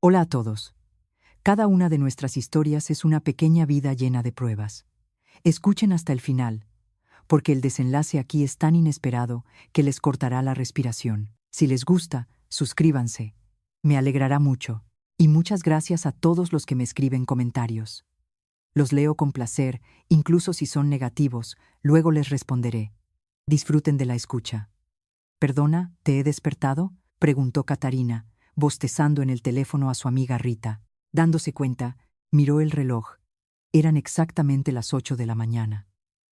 Hola a todos. Cada una de nuestras historias es una pequeña vida llena de pruebas. Escuchen hasta el final, porque el desenlace aquí es tan inesperado que les cortará la respiración. Si les gusta, suscríbanse. Me alegrará mucho. Y muchas gracias a todos los que me escriben comentarios. Los leo con placer, incluso si son negativos, luego les responderé. Disfruten de la escucha. ¿Perdona, te he despertado?, preguntó Catarina, bostezando en el teléfono a su amiga Rita. Dándose cuenta, miró el reloj. Eran exactamente las 8 de la mañana.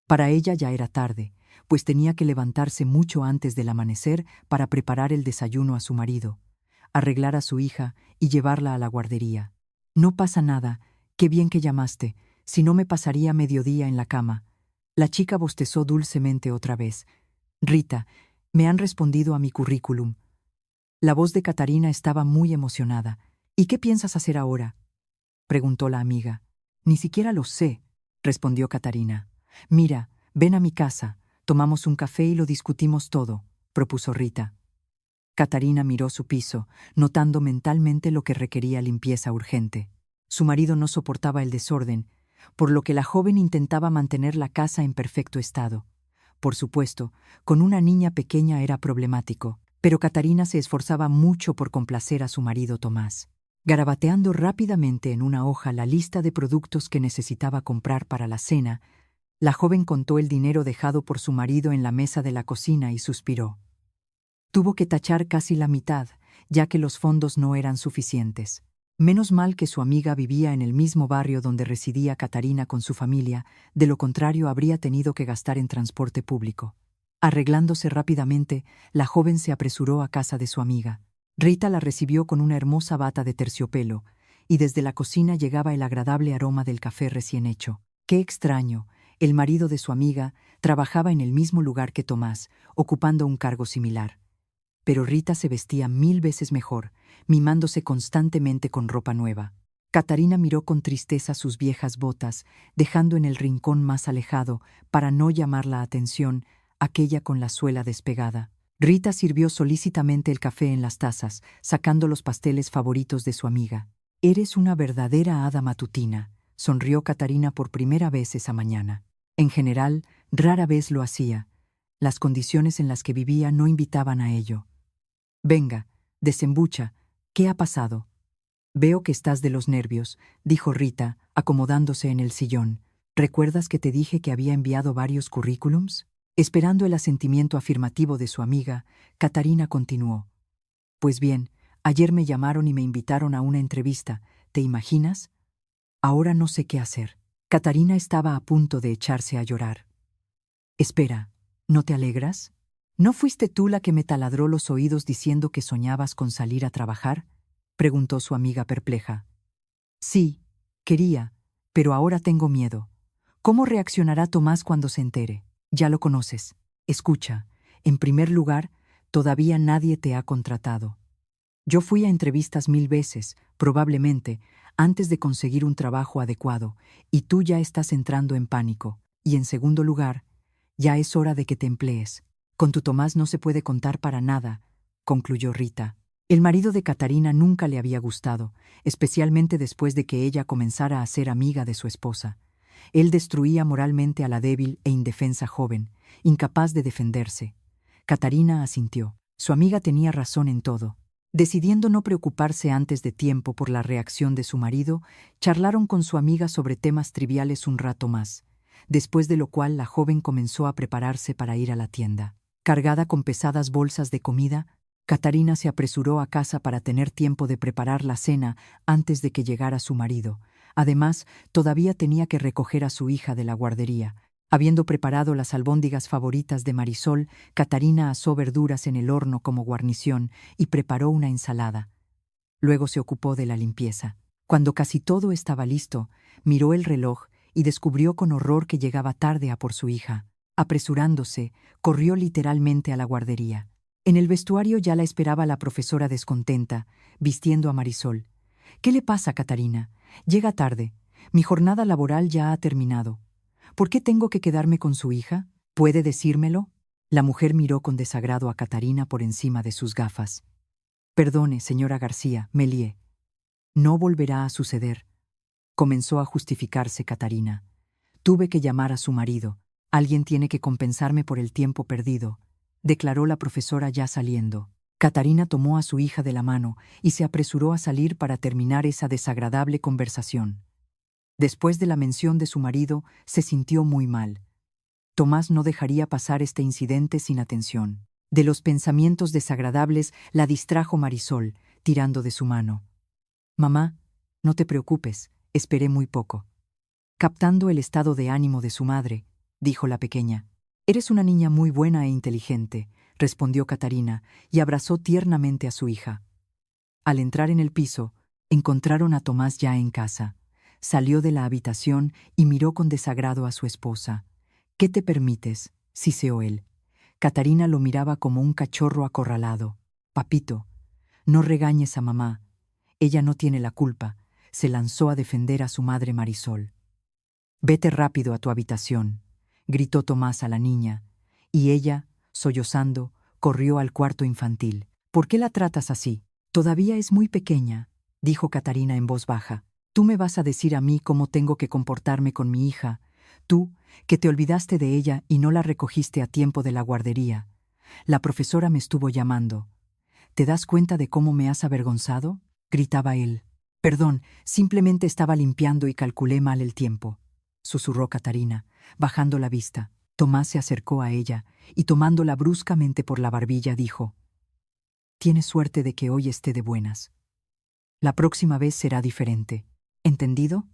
Para ella ya era tarde, pues tenía que levantarse mucho antes del amanecer para preparar el desayuno a su marido, arreglar a su hija y llevarla a la guardería. No pasa nada, qué bien que llamaste, si no me pasaría mediodía en la cama. La chica bostezó dulcemente otra vez. Rita, me han respondido a mi currículum. La voz de Catarina estaba muy emocionada. ¿Y qué piensas hacer ahora?, preguntó la amiga. Ni siquiera lo sé, respondió Catarina. Mira, ven a mi casa, tomamos un café y lo discutimos todo, propuso Rita. Catarina miró su piso, notando mentalmente lo que requería limpieza urgente. Su marido no soportaba el desorden, por lo que la joven intentaba mantener la casa en perfecto estado. Por supuesto, con una niña pequeña era problemático, pero Catarina se esforzaba mucho por complacer a su marido Tomás. Garabateando rápidamente en una hoja la lista de productos que necesitaba comprar para la cena, la joven contó el dinero dejado por su marido en la mesa de la cocina y suspiró. Tuvo que tachar casi la mitad, ya que los fondos no eran suficientes. Menos mal que su amiga vivía en el mismo barrio donde residía Catarina con su familia, de lo contrario habría tenido que gastar en transporte público. Arreglándose rápidamente, la joven se apresuró a casa de su amiga. Rita la recibió con una hermosa bata de terciopelo, y desde la cocina llegaba el agradable aroma del café recién hecho. Qué extraño, el marido de su amiga trabajaba en el mismo lugar que Tomás, ocupando un cargo similar. Pero Rita se vestía 1000 veces mejor, mimándose constantemente con ropa nueva. Catarina miró con tristeza sus viejas botas, dejando en el rincón más alejado, para no llamar la atención, aquella con la suela despegada. Rita sirvió solícitamente el café en las tazas, sacando los pasteles favoritos de su amiga. «Eres una verdadera hada matutina», sonrió Catarina por primera vez esa mañana. En general, rara vez lo hacía. Las condiciones en las que vivía no invitaban a ello. «Venga, desembucha, ¿qué ha pasado?» «Veo que estás de los nervios», dijo Rita, acomodándose en el sillón. «¿Recuerdas que te dije que había enviado varios currículums?». Esperando el asentimiento afirmativo de su amiga, Catarina continuó. «Pues bien, ayer me llamaron y me invitaron a una entrevista, ¿te imaginas? Ahora no sé qué hacer». Catarina estaba a punto de echarse a llorar. «Espera, ¿no te alegras? ¿No fuiste tú la que me taladró los oídos diciendo que soñabas con salir a trabajar?», preguntó su amiga perpleja. «Sí, quería, pero ahora tengo miedo. ¿Cómo reaccionará Tomás cuando se entere? Ya lo conoces. Escucha, en primer lugar, todavía nadie te ha contratado. Yo fui a entrevistas 1000 veces, probablemente, antes de conseguir un trabajo adecuado, y tú ya estás entrando en pánico. Y en segundo lugar, ya es hora de que te emplees. Con tu Tomás no se puede contar para nada», concluyó Rita. El marido de Catarina nunca le había gustado, especialmente después de que ella comenzara a ser amiga de su esposa. Él destruía moralmente a la débil e indefensa joven, incapaz de defenderse. Catarina asintió. Su amiga tenía razón en todo. Decidiendo no preocuparse antes de tiempo por la reacción de su marido, charlaron con su amiga sobre temas triviales un rato más, después de lo cual la joven comenzó a prepararse para ir a la tienda. Cargada con pesadas bolsas de comida, Catarina se apresuró a casa para tener tiempo de preparar la cena antes de que llegara su marido. Además, todavía tenía que recoger a su hija de la guardería. Habiendo preparado las albóndigas favoritas de Marisol, Catarina asó verduras en el horno como guarnición y preparó una ensalada. Luego se ocupó de la limpieza. Cuando casi todo estaba listo, miró el reloj y descubrió con horror que llegaba tarde a por su hija. Apresurándose, corrió literalmente a la guardería. En el vestuario ya la esperaba la profesora descontenta, vistiendo a Marisol. «¿Qué le pasa, Catarina? Llega tarde. Mi jornada laboral ya ha terminado. ¿Por qué tengo que quedarme con su hija? ¿Puede decírmelo?». La mujer miró con desagrado a Catarina por encima de sus gafas. «Perdone, señora García, me lié». No volverá a suceder. Comenzó a justificarse Catarina. Tuve que llamar a su marido. Alguien tiene que compensarme por el tiempo perdido, declaró la profesora ya saliendo. Catarina tomó a su hija de la mano y se apresuró a salir para terminar esa desagradable conversación. Después de la mención de su marido, se sintió muy mal. Tomás no dejaría pasar este incidente sin atención. De los pensamientos desagradables la distrajo Marisol, tirando de su mano. «Mamá, no te preocupes, esperé muy poco». Captando el estado de ánimo de su madre, dijo la pequeña. «Eres una niña muy buena e inteligente», respondió Catarina, y abrazó tiernamente a su hija. Al entrar en el piso, encontraron a Tomás ya en casa. Salió de la habitación y miró con desagrado a su esposa. «¿Qué te permites?», siseó él. Catarina lo miraba como un cachorro acorralado. «Papito, no regañes a mamá. Ella no tiene la culpa», se lanzó a defender a su madre Marisol. «Vete rápido a tu habitación», gritó Tomás a la niña, y ella, sollozando, corrió al cuarto infantil. «¿Por qué la tratas así? Todavía es muy pequeña», dijo Catarina en voz baja. «Tú me vas a decir a mí cómo tengo que comportarme con mi hija, tú, que te olvidaste de ella y no la recogiste a tiempo de la guardería. La profesora me estuvo llamando. ¿Te das cuenta de cómo me has avergonzado?», gritaba él. «Perdón, simplemente estaba limpiando y calculé mal el tiempo», susurró Catarina, bajando la vista. Tomás se acercó a ella y tomándola bruscamente por la barbilla dijo: «Tienes suerte de que hoy esté de buenas. La próxima vez será diferente. ¿Entendido?»,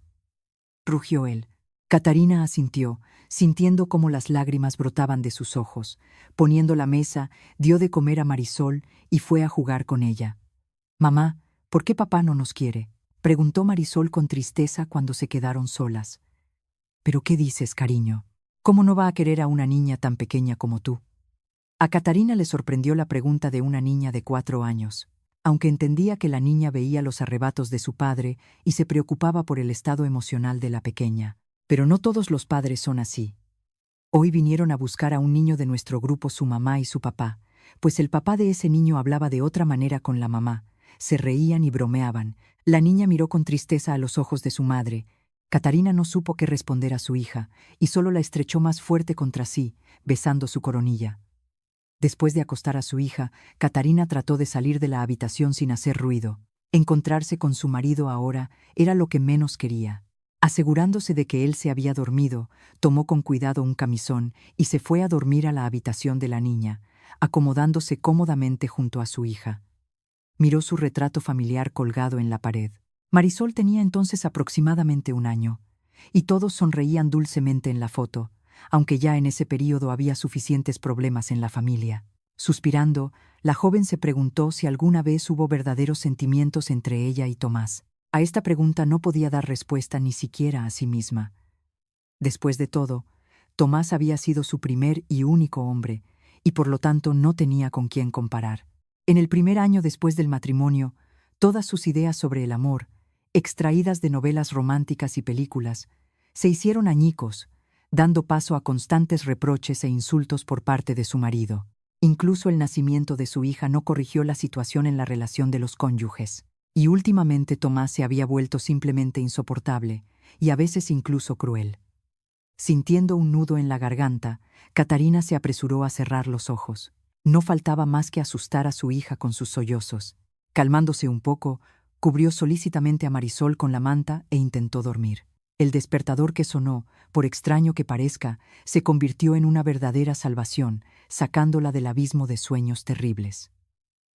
rugió él. Catarina asintió, sintiendo cómo las lágrimas brotaban de sus ojos. Poniendo la mesa, dio de comer a Marisol y fue a jugar con ella. «Mamá, ¿por qué papá no nos quiere?», preguntó Marisol con tristeza cuando se quedaron solas. «¿Pero qué dices, cariño? ¿Cómo no va a querer a una niña tan pequeña como tú?». A Catarina le sorprendió la pregunta de una niña de 4 años. Aunque entendía que la niña veía los arrebatos de su padre y se preocupaba por el estado emocional de la pequeña. Pero no todos los padres son así. Hoy vinieron a buscar a un niño de nuestro grupo su mamá y su papá, pues el papá de ese niño hablaba de otra manera con la mamá. Se reían y bromeaban. La niña miró con tristeza a los ojos de su madre. Catarina no supo qué responder a su hija, y solo la estrechó más fuerte contra sí, besando su coronilla. Después de acostar a su hija, Catarina trató de salir de la habitación sin hacer ruido. Encontrarse con su marido ahora era lo que menos quería. Asegurándose de que él se había dormido, tomó con cuidado un camisón y se fue a dormir a la habitación de la niña, acomodándose cómodamente junto a su hija. Miró su retrato familiar colgado en la pared. Marisol tenía entonces aproximadamente 1 año, y todos sonreían dulcemente en la foto, aunque ya en ese período había suficientes problemas en la familia. Suspirando, la joven se preguntó si alguna vez hubo verdaderos sentimientos entre ella y Tomás. A esta pregunta no podía dar respuesta ni siquiera a sí misma. Después de todo, Tomás había sido su primer y único hombre, y por lo tanto no tenía con quién comparar. En el primer año después del matrimonio, todas sus ideas sobre el amor, extraídas de novelas románticas y películas, se hicieron añicos, dando paso a constantes reproches e insultos por parte de su marido. Incluso el nacimiento de su hija no corrigió la situación en la relación de los cónyuges. Y últimamente Tomás se había vuelto simplemente insoportable, y a veces incluso cruel. Sintiendo un nudo en la garganta, Catarina se apresuró a cerrar los ojos. No faltaba más que asustar a su hija con sus sollozos. Calmándose un poco, cubrió solícitamente a Marisol con la manta e intentó dormir. El despertador que sonó, por extraño que parezca, se convirtió en una verdadera salvación, sacándola del abismo de sueños terribles.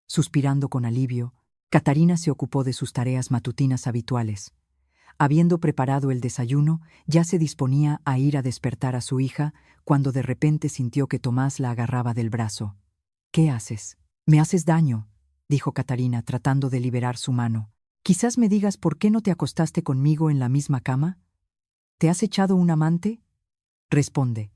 Suspirando con alivio, Catarina se ocupó de sus tareas matutinas habituales. Habiendo preparado el desayuno, ya se disponía a ir a despertar a su hija, cuando de repente sintió que Tomás la agarraba del brazo. «¿Qué haces? Me haces daño», dijo Catarina, tratando de liberar su mano. «Quizás me digas por qué no te acostaste conmigo en la misma cama. ¿Te has echado un amante? Responde».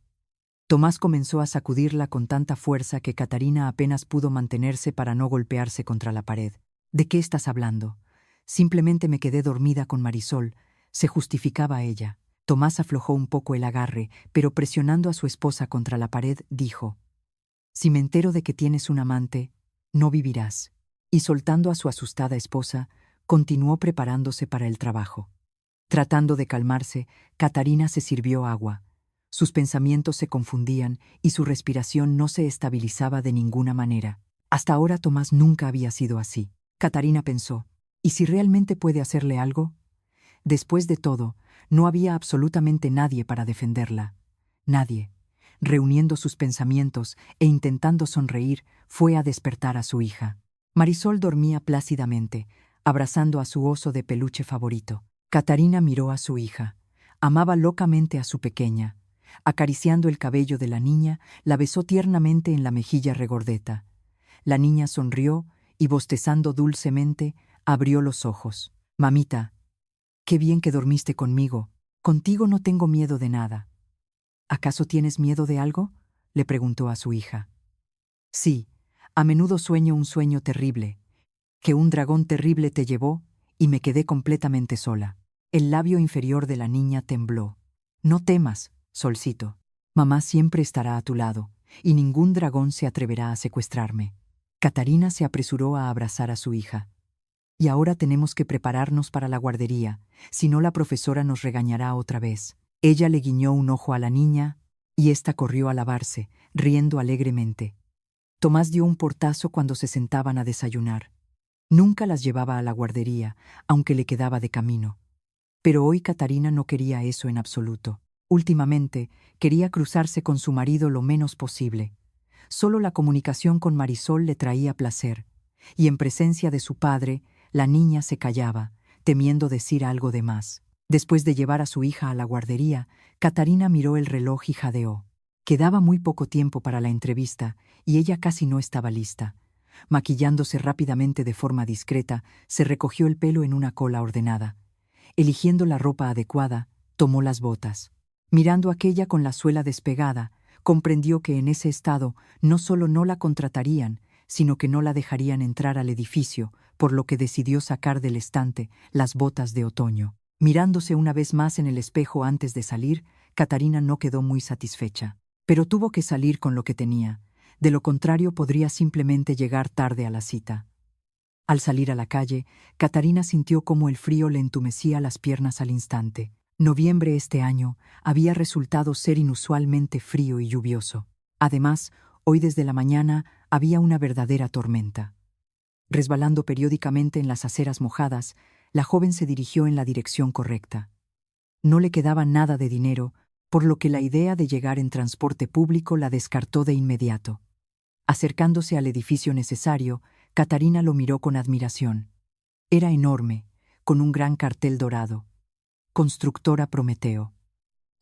Tomás comenzó a sacudirla con tanta fuerza que Catarina apenas pudo mantenerse para no golpearse contra la pared. «¿De qué estás hablando? Simplemente me quedé dormida con Marisol», se justificaba ella. Tomás aflojó un poco el agarre, pero presionando a su esposa contra la pared, dijo: «Si me entero de que tienes un amante, no vivirás». Y soltando a su asustada esposa, continuó preparándose para el trabajo. Tratando de calmarse, Catarina se sirvió agua. Sus pensamientos se confundían y su respiración no se estabilizaba de ninguna manera. Hasta ahora Tomás nunca había sido así. Catarina pensó, ¿y si realmente puede hacerle algo? Después de todo, no había absolutamente nadie para defenderla. Nadie. Reuniendo sus pensamientos e intentando sonreír, fue a despertar a su hija. Marisol dormía plácidamente, abrazando a su oso de peluche favorito. Catarina miró a su hija. Amaba locamente a su pequeña. Acariciando el cabello de la niña, la besó tiernamente en la mejilla regordeta. La niña sonrió y, bostezando dulcemente, abrió los ojos. «Mamita, qué bien que dormiste conmigo. Contigo no tengo miedo de nada». «¿Acaso tienes miedo de algo?», le preguntó a su hija. «Sí, a menudo sueño un sueño terrible, que un dragón terrible te llevó y me quedé completamente sola». El labio inferior de la niña tembló. «No temas, Solcito. Mamá siempre estará a tu lado, y ningún dragón se atreverá a secuestrarme». Catarina se apresuró a abrazar a su hija. «Y ahora tenemos que prepararnos para la guardería, si no la profesora nos regañará otra vez». Ella le guiñó un ojo a la niña, y ésta corrió a lavarse, riendo alegremente. Tomás dio un portazo cuando se sentaban a desayunar. Nunca las llevaba a la guardería, aunque le quedaba de camino. Pero hoy Catarina no quería eso en absoluto. Últimamente, quería cruzarse con su marido lo menos posible. Solo la comunicación con Marisol le traía placer, y en presencia de su padre, la niña se callaba, temiendo decir algo de más. Después de llevar a su hija a la guardería, Catarina miró el reloj y jadeó. Quedaba muy poco tiempo para la entrevista, y ella casi no estaba lista. Maquillándose rápidamente de forma discreta, se recogió el pelo en una cola ordenada. Eligiendo la ropa adecuada, tomó las botas. Mirando aquella con la suela despegada, comprendió que en ese estado no solo no la contratarían, sino que no la dejarían entrar al edificio, por lo que decidió sacar del estante las botas de otoño. Mirándose una vez más en el espejo antes de salir, Catarina no quedó muy satisfecha. Pero tuvo que salir con lo que tenía. De lo contrario, podría simplemente llegar tarde a la cita. Al salir a la calle, Catarina sintió cómo el frío le entumecía las piernas al instante. Noviembre este año había resultado ser inusualmente frío y lluvioso. Además, hoy desde la mañana había una verdadera tormenta. Resbalando periódicamente en las aceras mojadas, la joven se dirigió en la dirección correcta. No le quedaba nada de dinero, por lo que la idea de llegar en transporte público la descartó de inmediato. Acercándose al edificio necesario, Catarina lo miró con admiración. Era enorme, con un gran cartel dorado. Constructora Prometeo.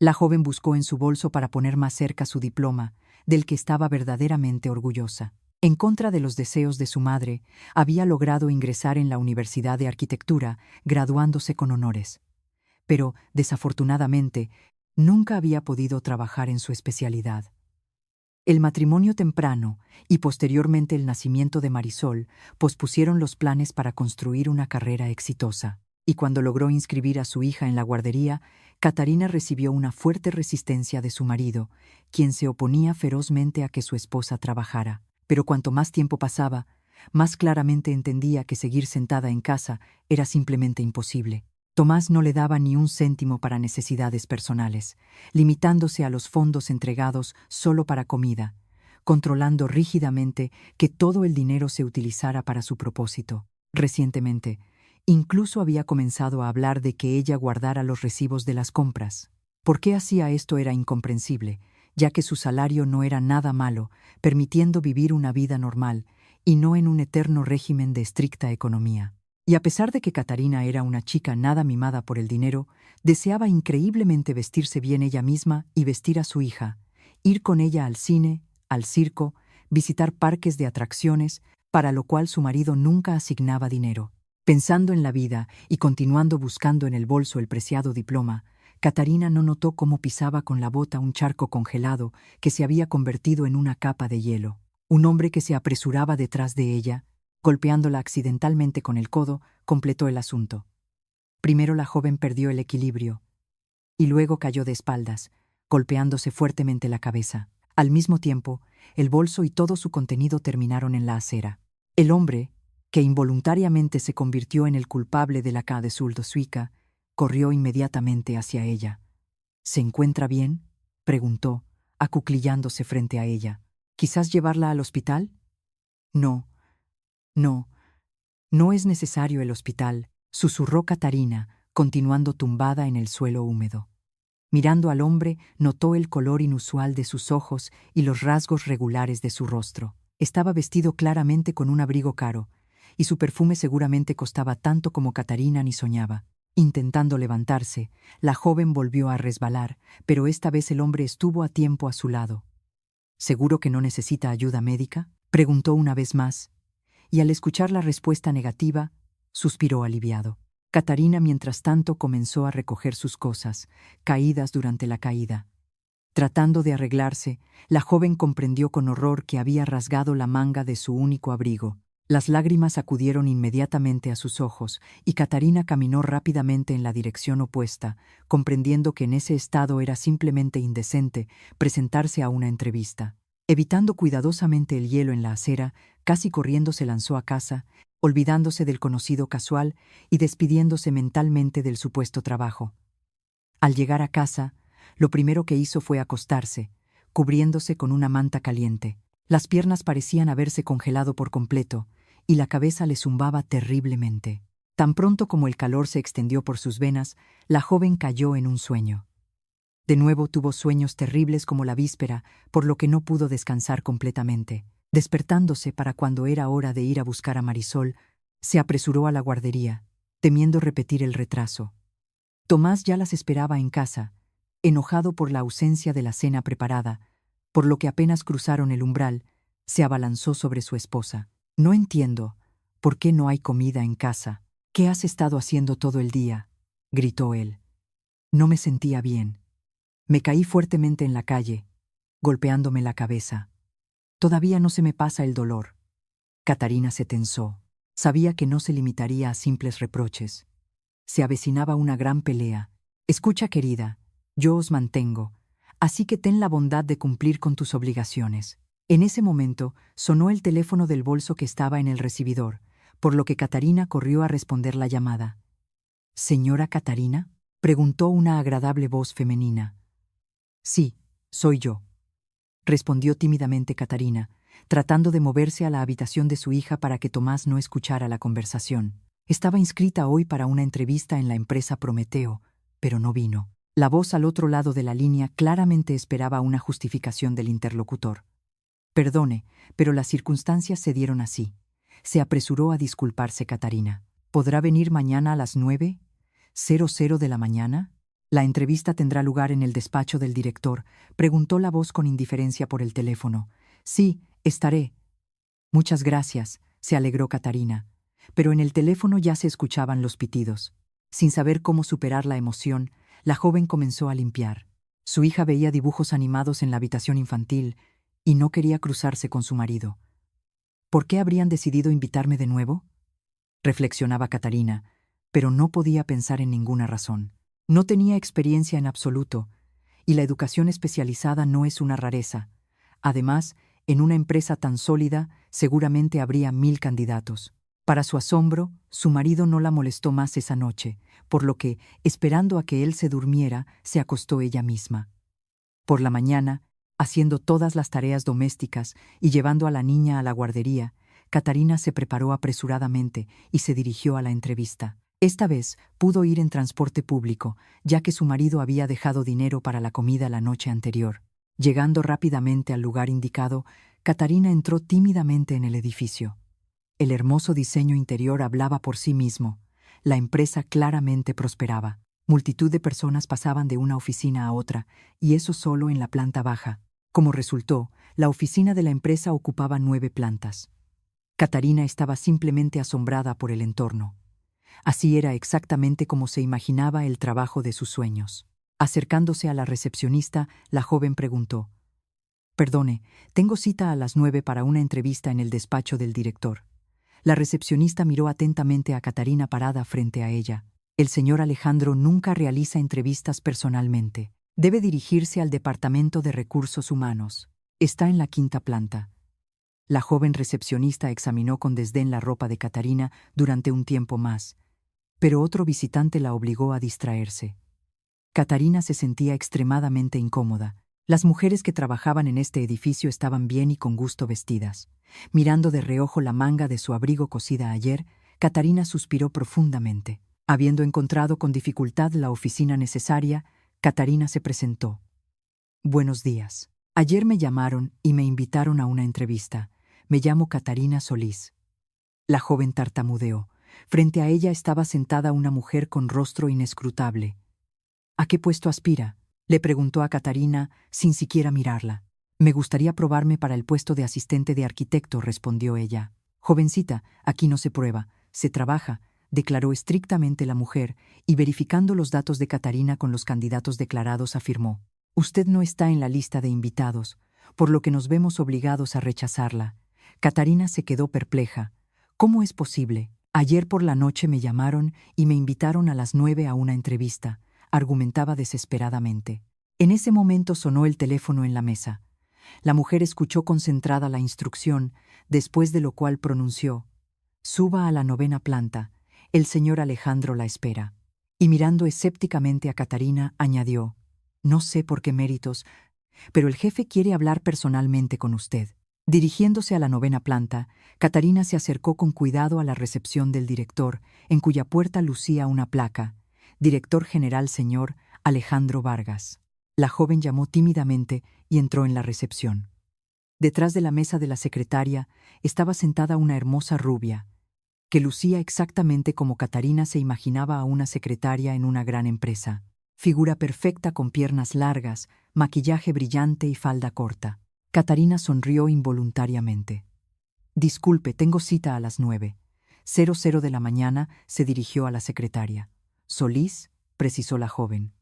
La joven buscó en su bolso para poner más cerca su diploma, del que estaba verdaderamente orgullosa. En contra de los deseos de su madre, había logrado ingresar en la Universidad de Arquitectura, graduándose con honores. Pero, desafortunadamente, nunca había podido trabajar en su especialidad. El matrimonio temprano y posteriormente el nacimiento de Marisol pospusieron los planes para construir una carrera exitosa. Y cuando logró inscribir a su hija en la guardería, Catarina recibió una fuerte resistencia de su marido, quien se oponía ferozmente a que su esposa trabajara. Pero cuanto más tiempo pasaba, más claramente entendía que seguir sentada en casa era simplemente imposible. Tomás no le daba ni un céntimo para necesidades personales, limitándose a los fondos entregados solo para comida, controlando rígidamente que todo el dinero se utilizara para su propósito. Recientemente, incluso había comenzado a hablar de que ella guardara los recibos de las compras. ¿Por qué hacía esto? Era incomprensible, ya que su salario no era nada malo, permitiendo vivir una vida normal y no en un eterno régimen de estricta economía. Y a pesar de que Catarina era una chica nada mimada por el dinero, deseaba increíblemente vestirse bien ella misma y vestir a su hija, ir con ella al cine, al circo, visitar parques de atracciones, para lo cual su marido nunca asignaba dinero. Pensando en la vida y continuando buscando en el bolso el preciado diploma, Catarina no notó cómo pisaba con la bota un charco congelado que se había convertido en una capa de hielo. Un hombre que se apresuraba detrás de ella, golpeándola accidentalmente con el codo, completó el asunto. Primero la joven perdió el equilibrio, y luego cayó de espaldas, golpeándose fuertemente la cabeza. Al mismo tiempo, el bolso y todo su contenido terminaron en la acera. El hombre, que involuntariamente se convirtió en el culpable de la caída de Suika, corrió inmediatamente hacia ella. ¿Se encuentra bien?, preguntó, acuclillándose frente a ella. ¿Quizás llevarla al hospital? No, no, no es necesario el hospital, susurró Katarina, continuando tumbada en el suelo húmedo. Mirando al hombre, notó el color inusual de sus ojos y los rasgos regulares de su rostro. Estaba vestido claramente con un abrigo caro, y su perfume seguramente costaba tanto como Katarina ni soñaba. Intentando levantarse, la joven volvió a resbalar, pero esta vez el hombre estuvo a tiempo a su lado. ¿Seguro que no necesita ayuda médica?, preguntó una vez más, y al escuchar la respuesta negativa, suspiró aliviado. Katarina, mientras tanto, comenzó a recoger sus cosas, caídas durante la caída. Tratando de arreglarse, la joven comprendió con horror que había rasgado la manga de su único abrigo. Las lágrimas acudieron inmediatamente a sus ojos, y Katarina caminó rápidamente en la dirección opuesta, comprendiendo que en ese estado era simplemente indecente presentarse a una entrevista. Evitando cuidadosamente el hielo en la acera, casi corriendo se lanzó a casa, olvidándose del conocido casual y despidiéndose mentalmente del supuesto trabajo. Al llegar a casa, lo primero que hizo fue acostarse, cubriéndose con una manta caliente. Las piernas parecían haberse congelado por completo, y la cabeza le zumbaba terriblemente. Tan pronto como el calor se extendió por sus venas, la joven cayó en un sueño. De nuevo tuvo sueños terribles como la víspera, por lo que no pudo descansar completamente. Despertándose para cuando era hora de ir a buscar a Marisol, se apresuró a la guardería, temiendo repetir el retraso. Tomás ya las esperaba en casa, enojado por la ausencia de la cena preparada, por lo que apenas cruzaron el umbral, se abalanzó sobre su esposa. «No entiendo, ¿por qué no hay comida en casa? ¿Qué has estado haciendo todo el día?», gritó él. «No me sentía bien. Me caí fuertemente en la calle, golpeándome la cabeza. Todavía no se me pasa el dolor». Katarina se tensó. Sabía que no se limitaría a simples reproches. Se avecinaba una gran pelea. «Escucha, querida, yo os mantengo, así que ten la bondad de cumplir con tus obligaciones». En ese momento sonó el teléfono del bolso que estaba en el recibidor, por lo que Katarina corrió a responder la llamada. «¿Señora Katarina?», preguntó una agradable voz femenina. «Sí, soy yo», respondió tímidamente Katarina, tratando de moverse a la habitación de su hija para que Tomás no escuchara la conversación. Estaba inscrita hoy para una entrevista en la empresa Prometeo, pero no vino. La voz al otro lado de la línea claramente esperaba una justificación del interlocutor. «Perdone, pero las circunstancias se dieron así», se apresuró a disculparse Katarina. «¿Podrá venir mañana a las 9:00 de la mañana? La entrevista tendrá lugar en el despacho del director», preguntó la voz con indiferencia por el teléfono. «Sí, estaré». «Muchas gracias», se alegró Katarina, pero en el teléfono ya se escuchaban los pitidos. Sin saber cómo superar la emoción, la joven comenzó a limpiar. Su hija veía dibujos animados en la habitación infantil y no quería cruzarse con su marido. ¿Por qué habrían decidido invitarme de nuevo?, reflexionaba Katarina, pero no podía pensar en ninguna razón. No tenía experiencia en absoluto, y la educación especializada no es una rareza. Además, en una empresa tan sólida, seguramente habría 1000 candidatos. Para su asombro, su marido no la molestó más esa noche, por lo que, esperando a que él se durmiera, se acostó ella misma. Por la mañana, haciendo todas las tareas domésticas y llevando a la niña a la guardería, Katarina se preparó apresuradamente y se dirigió a la entrevista. Esta vez pudo ir en transporte público, ya que su marido había dejado dinero para la comida la noche anterior. Llegando rápidamente al lugar indicado, Katarina entró tímidamente en el edificio. El hermoso diseño interior hablaba por sí mismo. La empresa claramente prosperaba. Multitud de personas pasaban de una oficina a otra, y eso solo en la planta baja. Como resultó, la oficina de la empresa ocupaba 9 plantas. Katarina estaba simplemente asombrada por el entorno. Así era exactamente como se imaginaba el trabajo de sus sueños. Acercándose a la recepcionista, la joven preguntó: «Perdone, tengo cita a las 9 para una entrevista en el despacho del director». La recepcionista miró atentamente a Katarina parada frente a ella. «El señor Alejandro nunca realiza entrevistas personalmente. Debe dirigirse al Departamento de Recursos Humanos. Está en la 5ª planta». La joven recepcionista examinó con desdén la ropa de Catarina durante un tiempo más, pero otro visitante la obligó a distraerse. Catarina se sentía extremadamente incómoda. Las mujeres que trabajaban en este edificio estaban bien y con gusto vestidas. Mirando de reojo la manga de su abrigo cosida ayer, Catarina suspiró profundamente. Habiendo encontrado con dificultad la oficina necesaria, Catarina se presentó. Buenos días. Ayer me llamaron y me invitaron a una entrevista. Me llamo Catarina Solís. La joven tartamudeó. Frente a ella estaba sentada una mujer con rostro inescrutable. ¿A qué puesto aspira?, le preguntó a Catarina sin siquiera mirarla. Me gustaría probarme para el puesto de asistente de arquitecto, respondió ella. Jovencita, aquí no se prueba, se trabaja, declaró estrictamente la mujer, y verificando los datos de Catarina con los candidatos declarados afirmó. Usted no está en la lista de invitados, por lo que nos vemos obligados a rechazarla. Catarina se quedó perpleja. ¿Cómo es posible? Ayer por la noche me llamaron y me invitaron a las 9 a una entrevista, argumentaba desesperadamente. En ese momento sonó el teléfono en la mesa. La mujer escuchó concentrada la instrucción, después de lo cual pronunció: «Suba a la 9ª planta, el señor Alejandro la espera». Y mirando escépticamente a Catarina, añadió: «No sé por qué méritos, pero el jefe quiere hablar personalmente con usted». Dirigiéndose a la 9ª planta, Catarina se acercó con cuidado a la recepción del director, en cuya puerta lucía una placa: «Director general señor Alejandro Vargas». La joven llamó tímidamente y entró en la recepción. Detrás de la mesa de la secretaria estaba sentada una hermosa rubia, que lucía exactamente como Catarina se imaginaba a una secretaria en una gran empresa. Figura perfecta con piernas largas, maquillaje brillante y falda corta. Catarina sonrió involuntariamente. «Disculpe, tengo cita a las 9:00 de la mañana», se dirigió a la secretaria. «¿Solís?», precisó la joven.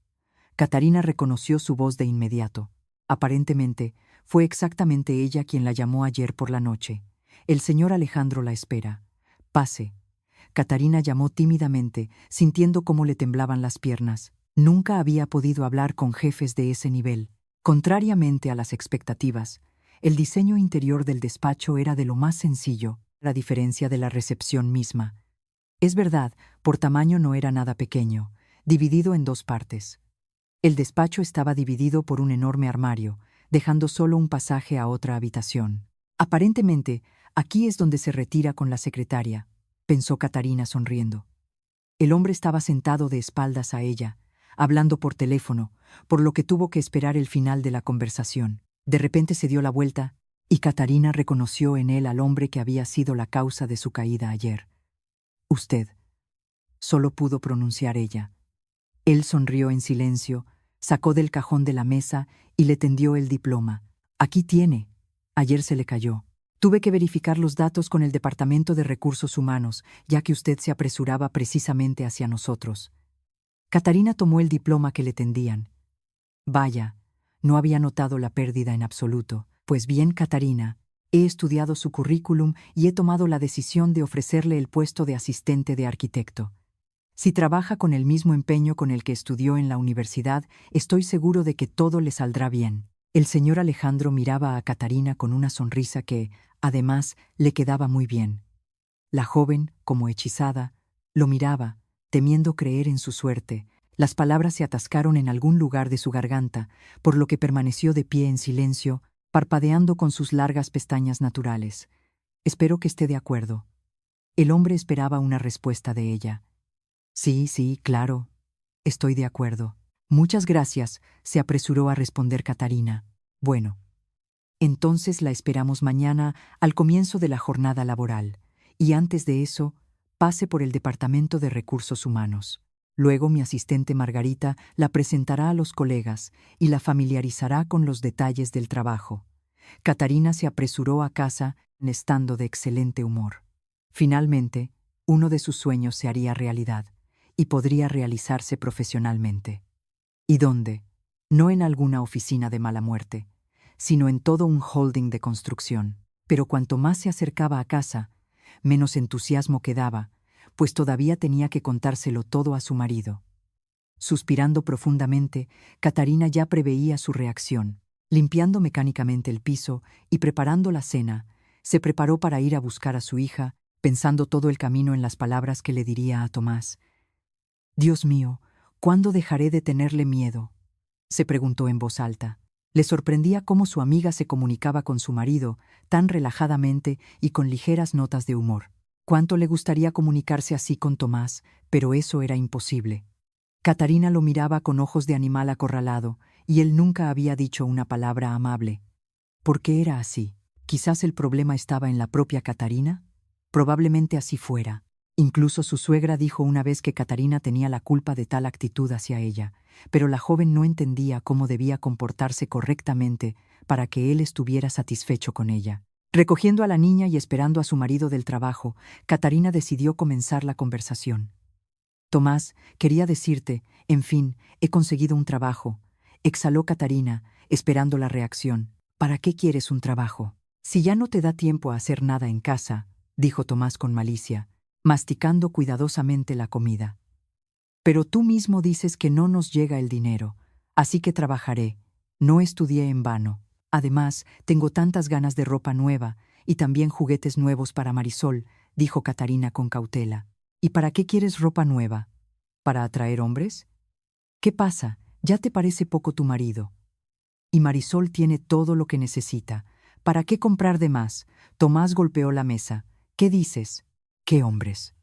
Catarina reconoció su voz de inmediato. Aparentemente, fue exactamente ella quien la llamó ayer por la noche. «El señor Alejandro la espera. Pase». Catarina llamó tímidamente, sintiendo cómo le temblaban las piernas. Nunca había podido hablar con jefes de ese nivel. Contrariamente a las expectativas, el diseño interior del despacho era de lo más sencillo, a diferencia de la recepción misma. Es verdad, por tamaño no era nada pequeño, dividido en 2 partes. El despacho estaba dividido por un enorme armario, dejando solo un pasaje a otra habitación. Aparentemente, aquí es donde se retira con la secretaria, pensó Catarina sonriendo. El hombre estaba sentado de espaldas a ella, hablando por teléfono, por lo que tuvo que esperar el final de la conversación. De repente se dio la vuelta, y Catarina reconoció en él al hombre que había sido la causa de su caída ayer. «Usted», solo pudo pronunciar ella. Él sonrió en silencio, sacó del cajón de la mesa y le tendió el diploma. «Aquí tiene. Ayer se le cayó. Tuve que verificar los datos con el Departamento de Recursos Humanos, ya que usted se apresuraba precisamente hacia nosotros». Catarina tomó el diploma que le tendían. Vaya, no había notado la pérdida en absoluto. Pues bien, Catarina, he estudiado su currículum y he tomado la decisión de ofrecerle el puesto de asistente de arquitecto. Si trabaja con el mismo empeño con el que estudió en la universidad, estoy seguro de que todo le saldrá bien. El señor Alejandro miraba a Catarina con una sonrisa que, además, le quedaba muy bien. La joven, como hechizada, lo miraba, temiendo creer en su suerte. Las palabras se atascaron en algún lugar de su garganta, por lo que permaneció de pie en silencio, parpadeando con sus largas pestañas naturales. «Espero que esté de acuerdo». El hombre esperaba una respuesta de ella. «Sí, sí, claro. Estoy de acuerdo». «Muchas gracias», se apresuró a responder Catarina. «Bueno. Entonces la esperamos mañana al comienzo de la jornada laboral. Y antes de eso, pase por el Departamento de Recursos Humanos. Luego mi asistente Margarita la presentará a los colegas y la familiarizará con los detalles del trabajo». Catarina se apresuró a casa, estando de excelente humor. Finalmente, uno de sus sueños se haría realidad y podría realizarse profesionalmente. ¿Y dónde? No en alguna oficina de mala muerte, sino en todo un holding de construcción. Pero cuanto más se acercaba a casa, menos entusiasmo quedaba, pues todavía tenía que contárselo todo a su marido. Suspirando profundamente, Catarina ya preveía su reacción. Limpiando mecánicamente el piso y preparando la cena, Se preparó para ir a buscar a su hija, pensando todo el camino en las palabras que le diría a Tomás. «Dios mío, ¿cuándo dejaré de tenerle miedo?», se preguntó en voz alta. Le sorprendía cómo su amiga se comunicaba con su marido tan relajadamente y con ligeras notas de humor. Cuánto le gustaría comunicarse así con Tomás, pero eso era imposible. Catarina lo miraba con ojos de animal acorralado, y él nunca había dicho una palabra amable. ¿Por qué era así? Quizás el problema estaba en la propia Catarina. Probablemente así fuera. Incluso su suegra dijo una vez que Catarina tenía la culpa de tal actitud hacia ella, pero la joven no entendía cómo debía comportarse correctamente para que él estuviera satisfecho con ella. Recogiendo a la niña y esperando a su marido del trabajo, Catarina decidió comenzar la conversación. «Tomás, quería decirte, en fin, he conseguido un trabajo», exhaló Catarina, esperando la reacción. «¿Para qué quieres un trabajo? Si ya no te da tiempo a hacer nada en casa», dijo Tomás con malicia, masticando cuidadosamente la comida. «Pero tú mismo dices que no nos llega el dinero, así que trabajaré. No estudié en vano. Además, tengo tantas ganas de ropa nueva y también juguetes nuevos para Marisol», dijo Catarina con cautela. «¿Y para qué quieres ropa nueva? ¿Para atraer hombres? ¿Qué pasa? ¿Ya te parece poco tu marido? Y Marisol tiene todo lo que necesita. ¿Para qué comprar de más?». Tomás golpeó la mesa. «¿Qué dices? ¿Qué hombres?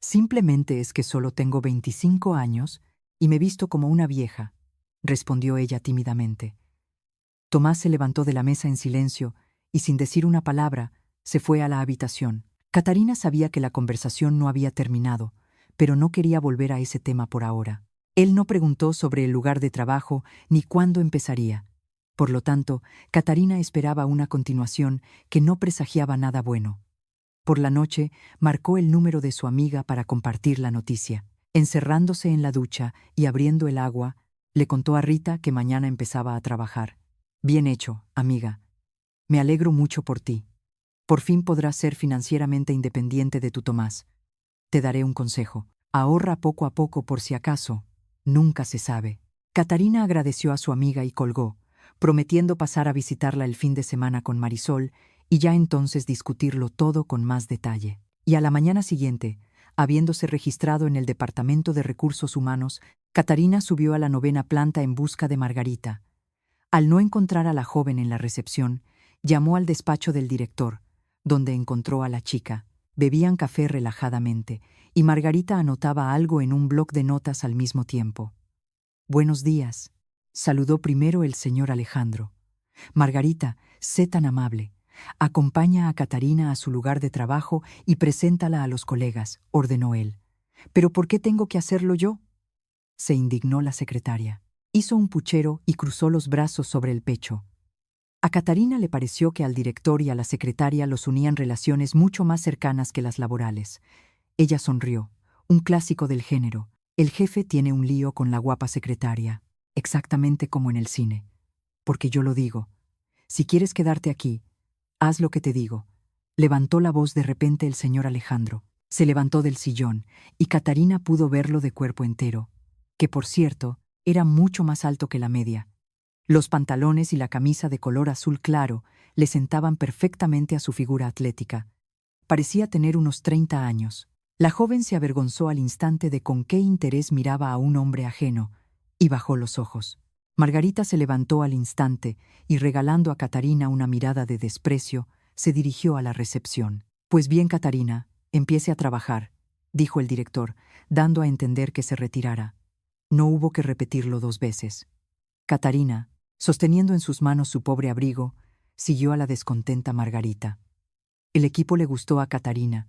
Simplemente es que solo tengo 25 años y me visto como una vieja», respondió ella tímidamente. Tomás se levantó de la mesa en silencio y sin decir una palabra se fue a la habitación. Catarina sabía que la conversación no había terminado, pero no quería volver a ese tema por ahora. Él no preguntó sobre el lugar de trabajo ni cuándo empezaría. Por lo tanto, Catarina esperaba una continuación que no presagiaba nada bueno. Por la noche, marcó el número de su amiga para compartir la noticia. Encerrándose en la ducha y abriendo el agua, le contó a Rita que mañana empezaba a trabajar. «Bien hecho, amiga. Me alegro mucho por ti. Por fin podrás ser financieramente independiente de tu Tomás. Te daré un consejo. Ahorra poco a poco por si acaso. Nunca se sabe». Catarina agradeció a su amiga y colgó, prometiendo pasar a visitarla el fin de semana con Marisol y ya entonces discutirlo todo con más detalle. Y a la mañana siguiente, habiéndose registrado en el Departamento de Recursos Humanos, Catarina subió a la 9ª planta en busca de Margarita. Al no encontrar a la joven en la recepción, llamó al despacho del director, donde encontró a la chica. Bebían café relajadamente, y Margarita anotaba algo en un bloc de notas al mismo tiempo. «Buenos días», saludó primero el señor Alejandro. «Margarita, sé tan amable. Acompaña a Catarina a su lugar de trabajo y preséntala a los colegas», ordenó él. «¿Pero por qué tengo que hacerlo yo?», se indignó la secretaria. Hizo un puchero y cruzó los brazos sobre el pecho. A Catarina le pareció que al director y a la secretaria los unían relaciones mucho más cercanas que las laborales. Ella sonrió, un clásico del género. «El jefe tiene un lío con la guapa secretaria, exactamente como en el cine. Porque yo lo digo. Si quieres quedarte aquí, haz lo que te digo». Levantó la voz de repente el señor Alejandro. Se levantó del sillón y Catarina pudo verlo de cuerpo entero, que por cierto, era mucho más alto que la media. Los pantalones y la camisa de color azul claro le sentaban perfectamente a su figura atlética. Parecía tener unos 30 años. La joven se avergonzó al instante de con qué interés miraba a un hombre ajeno, y bajó los ojos. Margarita se levantó al instante y, regalando a Catarina una mirada de desprecio, se dirigió a la recepción. «Pues bien, Catarina, empiece a trabajar», dijo el director, dando a entender que se retirara. No hubo que repetirlo 2 veces. Catarina, sosteniendo en sus manos su pobre abrigo, siguió a la descontenta Margarita. El equipo le gustó a Catarina.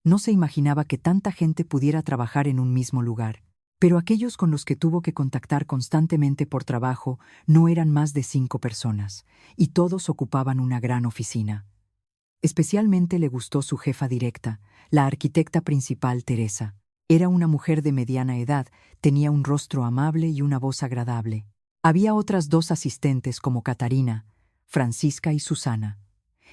No se imaginaba que tanta gente pudiera trabajar en un mismo lugar, pero aquellos con los que tuvo que contactar constantemente por trabajo no eran más de 5 personas, y todos ocupaban una gran oficina. Especialmente le gustó su jefa directa, la arquitecta principal Teresa. Era una mujer de mediana edad, tenía un rostro amable y una voz agradable. Había otras 2 asistentes como Catarina, Francisca y Susana.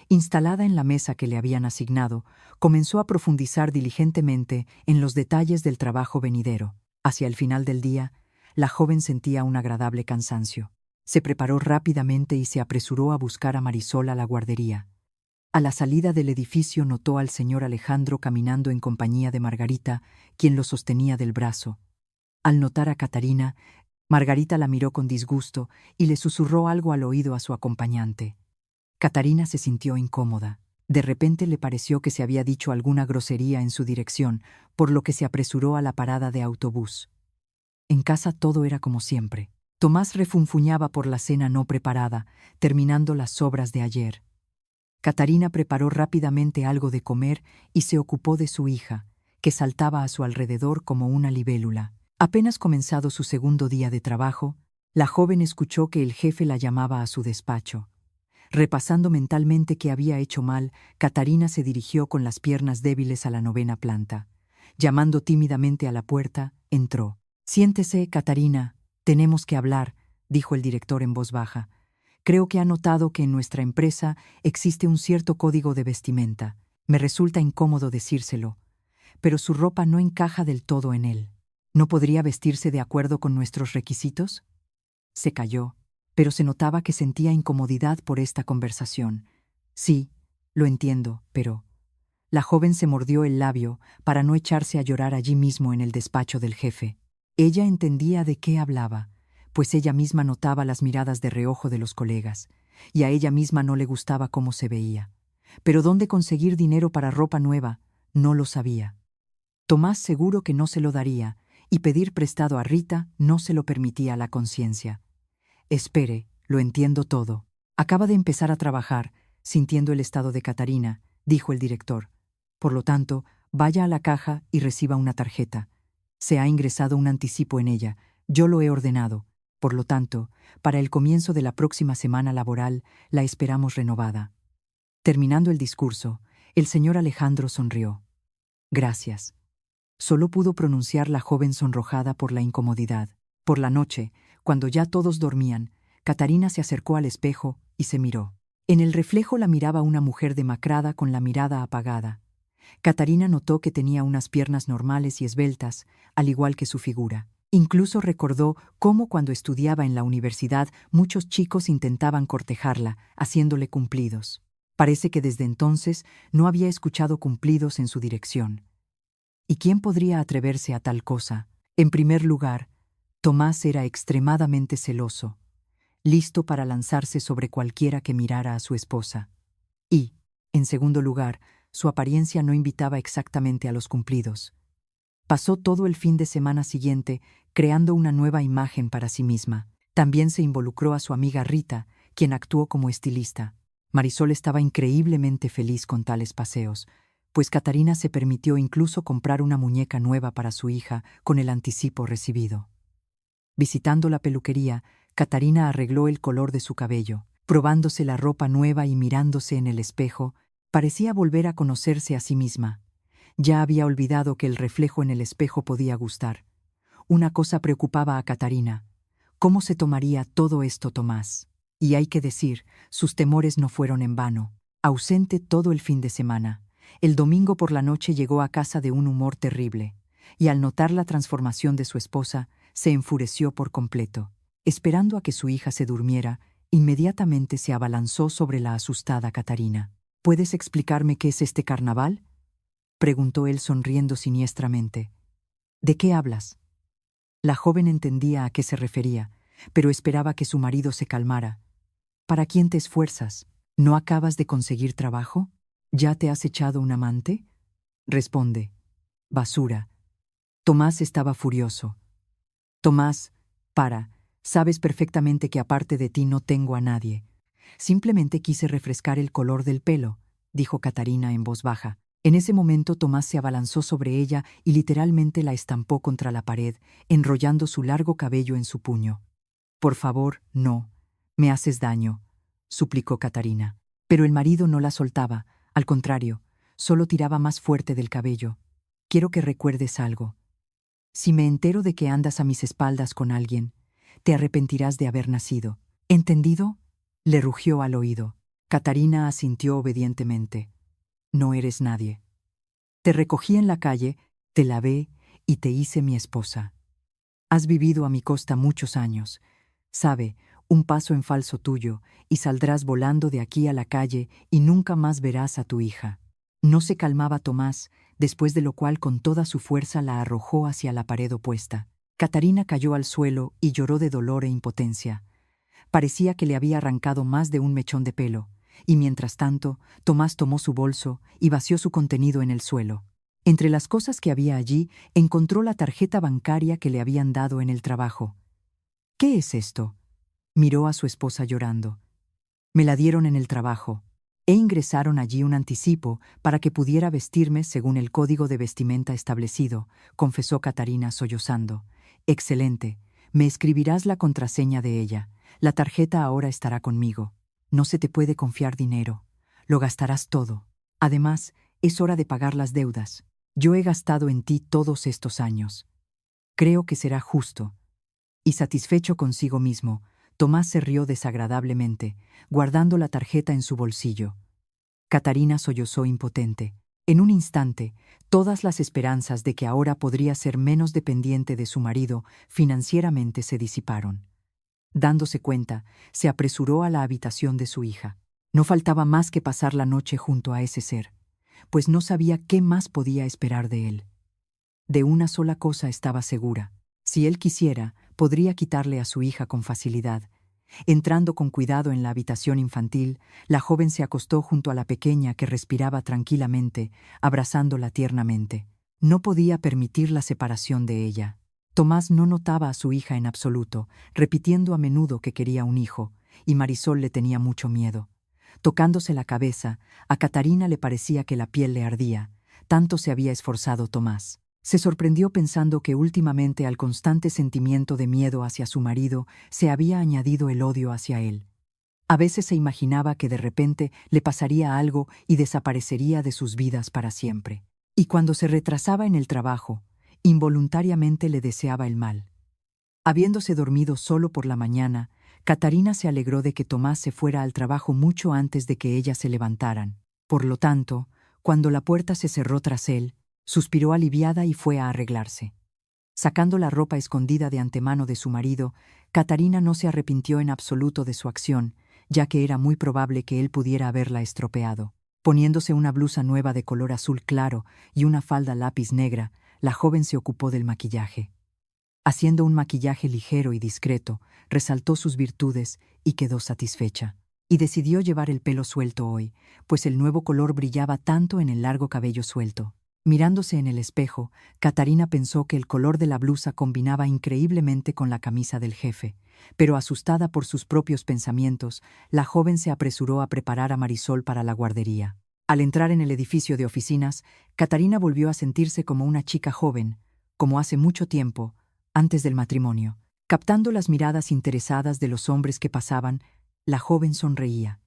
Instalada en la mesa que le habían asignado, comenzó a profundizar diligentemente en los detalles del trabajo venidero. Hacia el final del día, la joven sentía un agradable cansancio. Se preparó rápidamente y se apresuró a buscar a Marisol a la guardería. A la salida del edificio notó al señor Alejandro caminando en compañía de Margarita, quien lo sostenía del brazo. Al notar a Catarina, Margarita la miró con disgusto y le susurró algo al oído a su acompañante. Catarina se sintió incómoda. De repente le pareció que se había dicho alguna grosería en su dirección, por lo que se apresuró a la parada de autobús. En casa todo era como siempre. Tomás refunfuñaba por la cena no preparada, terminando las sobras de ayer. Catarina preparó rápidamente algo de comer y se ocupó de su hija, que saltaba a su alrededor como una libélula. Apenas comenzado su segundo día de trabajo, la joven escuchó que el jefe la llamaba a su despacho. Repasando mentalmente qué había hecho mal, Catarina se dirigió con las piernas débiles a la 9ª planta. Llamando tímidamente a la puerta, entró. «Siéntese, Catarina, tenemos que hablar», dijo el director en voz baja. «Creo que ha notado que en nuestra empresa existe un cierto código de vestimenta. Me resulta incómodo decírselo, pero su ropa no encaja del todo en él. ¿No podría vestirse de acuerdo con nuestros requisitos?» Se calló, pero se notaba que sentía incomodidad por esta conversación. «Sí, lo entiendo, pero...» La joven se mordió el labio para no echarse a llorar allí mismo en el despacho del jefe. Ella entendía de qué hablaba, pues ella misma notaba las miradas de reojo de los colegas, y a ella misma no le gustaba cómo se veía. Pero dónde conseguir dinero para ropa nueva, no lo sabía. Tomás seguro que no se lo daría, y pedir prestado a Rita no se lo permitía la conciencia. «Espere, lo entiendo todo. Acaba de empezar a trabajar, sintiendo el estado de Catarina», dijo el director. «Por lo tanto, vaya a la caja y reciba una tarjeta. Se ha ingresado un anticipo en ella, yo lo he ordenado. Por lo tanto, para el comienzo de la próxima semana laboral, la esperamos renovada». Terminando el discurso, el señor Alejandro sonrió. «Gracias». Solo pudo pronunciar la joven sonrojada por la incomodidad. Por la noche, cuando ya todos dormían, Catarina se acercó al espejo y se miró. En el reflejo la miraba una mujer demacrada con la mirada apagada. Catarina notó que tenía unas piernas normales y esbeltas, al igual que su figura. Incluso recordó cómo cuando estudiaba en la universidad muchos chicos intentaban cortejarla, haciéndole cumplidos. Parece que desde entonces no había escuchado cumplidos en su dirección. ¿Y quién podría atreverse a tal cosa? En primer lugar, Tomás era extremadamente celoso, listo para lanzarse sobre cualquiera que mirara a su esposa. Y, en segundo lugar, su apariencia no invitaba exactamente a los cumplidos. Pasó todo el fin de semana siguiente creando una nueva imagen para sí misma. También se involucró a su amiga Rita, quien actuó como estilista. Marisol estaba increíblemente feliz con tales paseos, pues Catarina se permitió incluso comprar una muñeca nueva para su hija con el anticipo recibido. Visitando la peluquería, Catarina arregló el color de su cabello. Probándose la ropa nueva y mirándose en el espejo, parecía volver a conocerse a sí misma. Ya había olvidado que el reflejo en el espejo podía gustar. Una cosa preocupaba a Catarina: ¿cómo se tomaría todo esto Tomás? Y hay que decir, sus temores no fueron en vano. Ausente todo el fin de semana, el domingo por la noche llegó a casa de un humor terrible, y al notar la transformación de su esposa, se enfureció por completo. Esperando a que su hija se durmiera, inmediatamente se abalanzó sobre la asustada Catarina. «¿Puedes explicarme qué es este carnaval?», preguntó él sonriendo siniestramente. «¿De qué hablas?». La joven entendía a qué se refería, pero esperaba que su marido se calmara. «¿Para quién te esfuerzas? ¿No acabas de conseguir trabajo? ¿Ya te has echado un amante?». «Responde. Basura». Tomás estaba furioso. «Tomás, para. Sabes perfectamente que aparte de ti no tengo a nadie. Simplemente quise refrescar el color del pelo», dijo Catarina en voz baja. En ese momento Tomás se abalanzó sobre ella y literalmente la estampó contra la pared, enrollando su largo cabello en su puño. «Por favor, no. Me haces daño», suplicó Catarina. Pero el marido no la soltaba, al contrario, solo tiraba más fuerte del cabello. «Quiero que recuerdes algo. Si me entero de que andas a mis espaldas con alguien, te arrepentirás de haber nacido. ¿Entendido?», le rugió al oído. Catarina asintió obedientemente. «No eres nadie. Te recogí en la calle, te lavé y te hice mi esposa. Has vivido a mi costa muchos años. Sabe, Un paso en falso tuyo, y saldrás volando de aquí a la calle y nunca más verás a tu hija. No se calmaba Tomás, después de lo cual con toda su fuerza la arrojó hacia la pared opuesta. Catarina cayó al suelo y lloró de dolor e impotencia. Parecía que le había arrancado más de un mechón de pelo, y mientras tanto, Tomás tomó su bolso y vació su contenido en el suelo. Entre las cosas que había allí, encontró la tarjeta bancaria que le habían dado en el trabajo. «¿Qué es esto?», miró a su esposa llorando. «Me la dieron en el trabajo. Ingresaron allí un anticipo para que pudiera vestirme según el código de vestimenta establecido», confesó Catarina sollozando. «Excelente. Me escribirás la contraseña de ella. La tarjeta ahora estará conmigo. No se te puede confiar dinero. Lo gastarás todo. Además, es hora de pagar las deudas. Yo he gastado en ti todos estos años. Creo que será justo». Y satisfecho consigo mismo, Tomás se rió desagradablemente, guardando la tarjeta en su bolsillo. Catarina sollozó impotente. En un instante, todas las esperanzas de que ahora podría ser menos dependiente de su marido financieramente se disiparon. Dándose cuenta, se apresuró a la habitación de su hija. No faltaba más que pasar la noche junto a ese ser, pues no sabía qué más podía esperar de él. De una sola cosa estaba segura: si él quisiera, podría quitarle a su hija con facilidad. Entrando con cuidado en la habitación infantil, la joven se acostó junto a la pequeña que respiraba tranquilamente, abrazándola tiernamente. No podía permitir la separación de ella. Tomás no notaba a su hija en absoluto, repitiendo a menudo que quería un hijo, y Marisol le tenía mucho miedo. Tocándose la cabeza, a Catarina le parecía que la piel le ardía, tanto se había esforzado Tomás. Se sorprendió pensando que últimamente al constante sentimiento de miedo hacia su marido se había añadido el odio hacia él. A veces se imaginaba que de repente le pasaría algo y desaparecería de sus vidas para siempre. Y cuando se retrasaba en el trabajo, involuntariamente le deseaba el mal. Habiéndose dormido solo por la mañana, Catarina se alegró de que Tomás se fuera al trabajo mucho antes de que ellas se levantaran. Por lo tanto, cuando la puerta se cerró tras él, suspiró aliviada y fue a arreglarse. Sacando la ropa escondida de antemano de su marido, Catarina no se arrepintió en absoluto de su acción, ya que era muy probable que él pudiera haberla estropeado. Poniéndose una blusa nueva de color azul claro y una falda lápiz negra, la joven se ocupó del maquillaje. Haciendo un maquillaje ligero y discreto, resaltó sus virtudes y quedó satisfecha. Y decidió llevar el pelo suelto hoy, pues el nuevo color brillaba tanto en el largo cabello suelto. Mirándose en el espejo, Catarina pensó que el color de la blusa combinaba increíblemente con la camisa del jefe, pero asustada por sus propios pensamientos, la joven se apresuró a preparar a Marisol para la guardería. Al entrar en el edificio de oficinas, Catarina volvió a sentirse como una chica joven, como hace mucho tiempo, antes del matrimonio. Captando las miradas interesadas de los hombres que pasaban, la joven sonreía.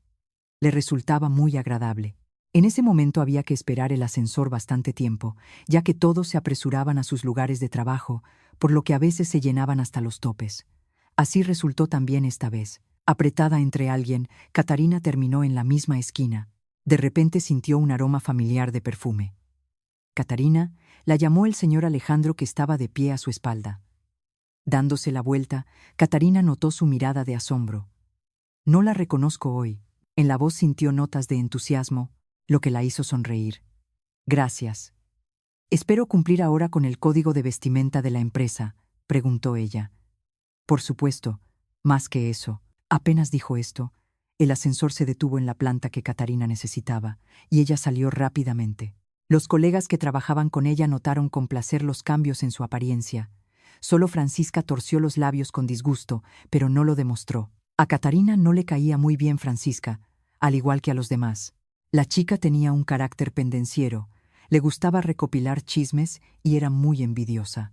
Le resultaba muy agradable. En ese momento había que esperar el ascensor bastante tiempo, ya que todos se apresuraban a sus lugares de trabajo, por lo que a veces se llenaban hasta los topes. Así resultó también esta vez. Apretada entre alguien, Catarina terminó en la misma esquina. De repente sintió un aroma familiar de perfume. Catarina la llamó el señor Alejandro, que estaba de pie a su espalda. Dándose la vuelta, Catarina notó su mirada de asombro. «No la reconozco hoy». En la voz sintió notas de entusiasmo, lo que la hizo sonreír. «Gracias. ¿Espero cumplir ahora con el código de vestimenta de la empresa?», preguntó ella. «Por supuesto, más que eso». Apenas dijo esto, el ascensor se detuvo en la planta que Catarina necesitaba, y ella salió rápidamente. Los colegas que trabajaban con ella notaron con placer los cambios en su apariencia. Solo Francisca torció los labios con disgusto, pero no lo demostró. A Catarina no le caía muy bien Francisca, al igual que a los demás. La chica tenía un carácter pendenciero, le gustaba recopilar chismes y era muy envidiosa.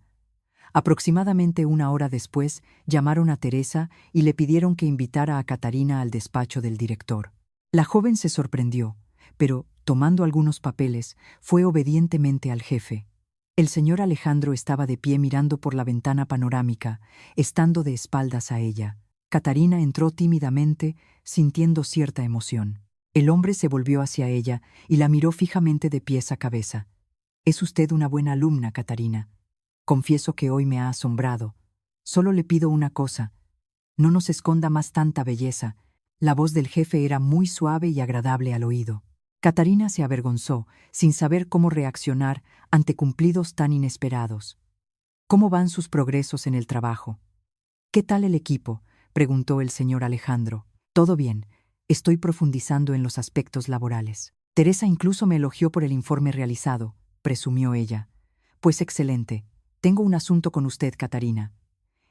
Aproximadamente una hora después, llamaron a Teresa y le pidieron que invitara a Catarina al despacho del director. La joven se sorprendió, pero, tomando algunos papeles, fue obedientemente al jefe. El señor Alejandro estaba de pie mirando por la ventana panorámica, estando de espaldas a ella. Catarina entró tímidamente, sintiendo cierta emoción. El hombre se volvió hacia ella y la miró fijamente de pies a cabeza. «Es usted una buena alumna, Catarina. Confieso que hoy me ha asombrado. Solo le pido una cosa. No nos esconda más tanta belleza. La voz del jefe era muy suave y agradable al oído. Catarina se avergonzó, sin saber cómo reaccionar ante cumplidos tan inesperados. ¿Cómo van sus progresos en el trabajo? ¿Qué tal el equipo?, preguntó el señor Alejandro. Todo bien. Estoy profundizando en los aspectos laborales. Teresa incluso me elogió por el informe realizado, presumió ella. Pues excelente. Tengo un asunto con usted, Catarina.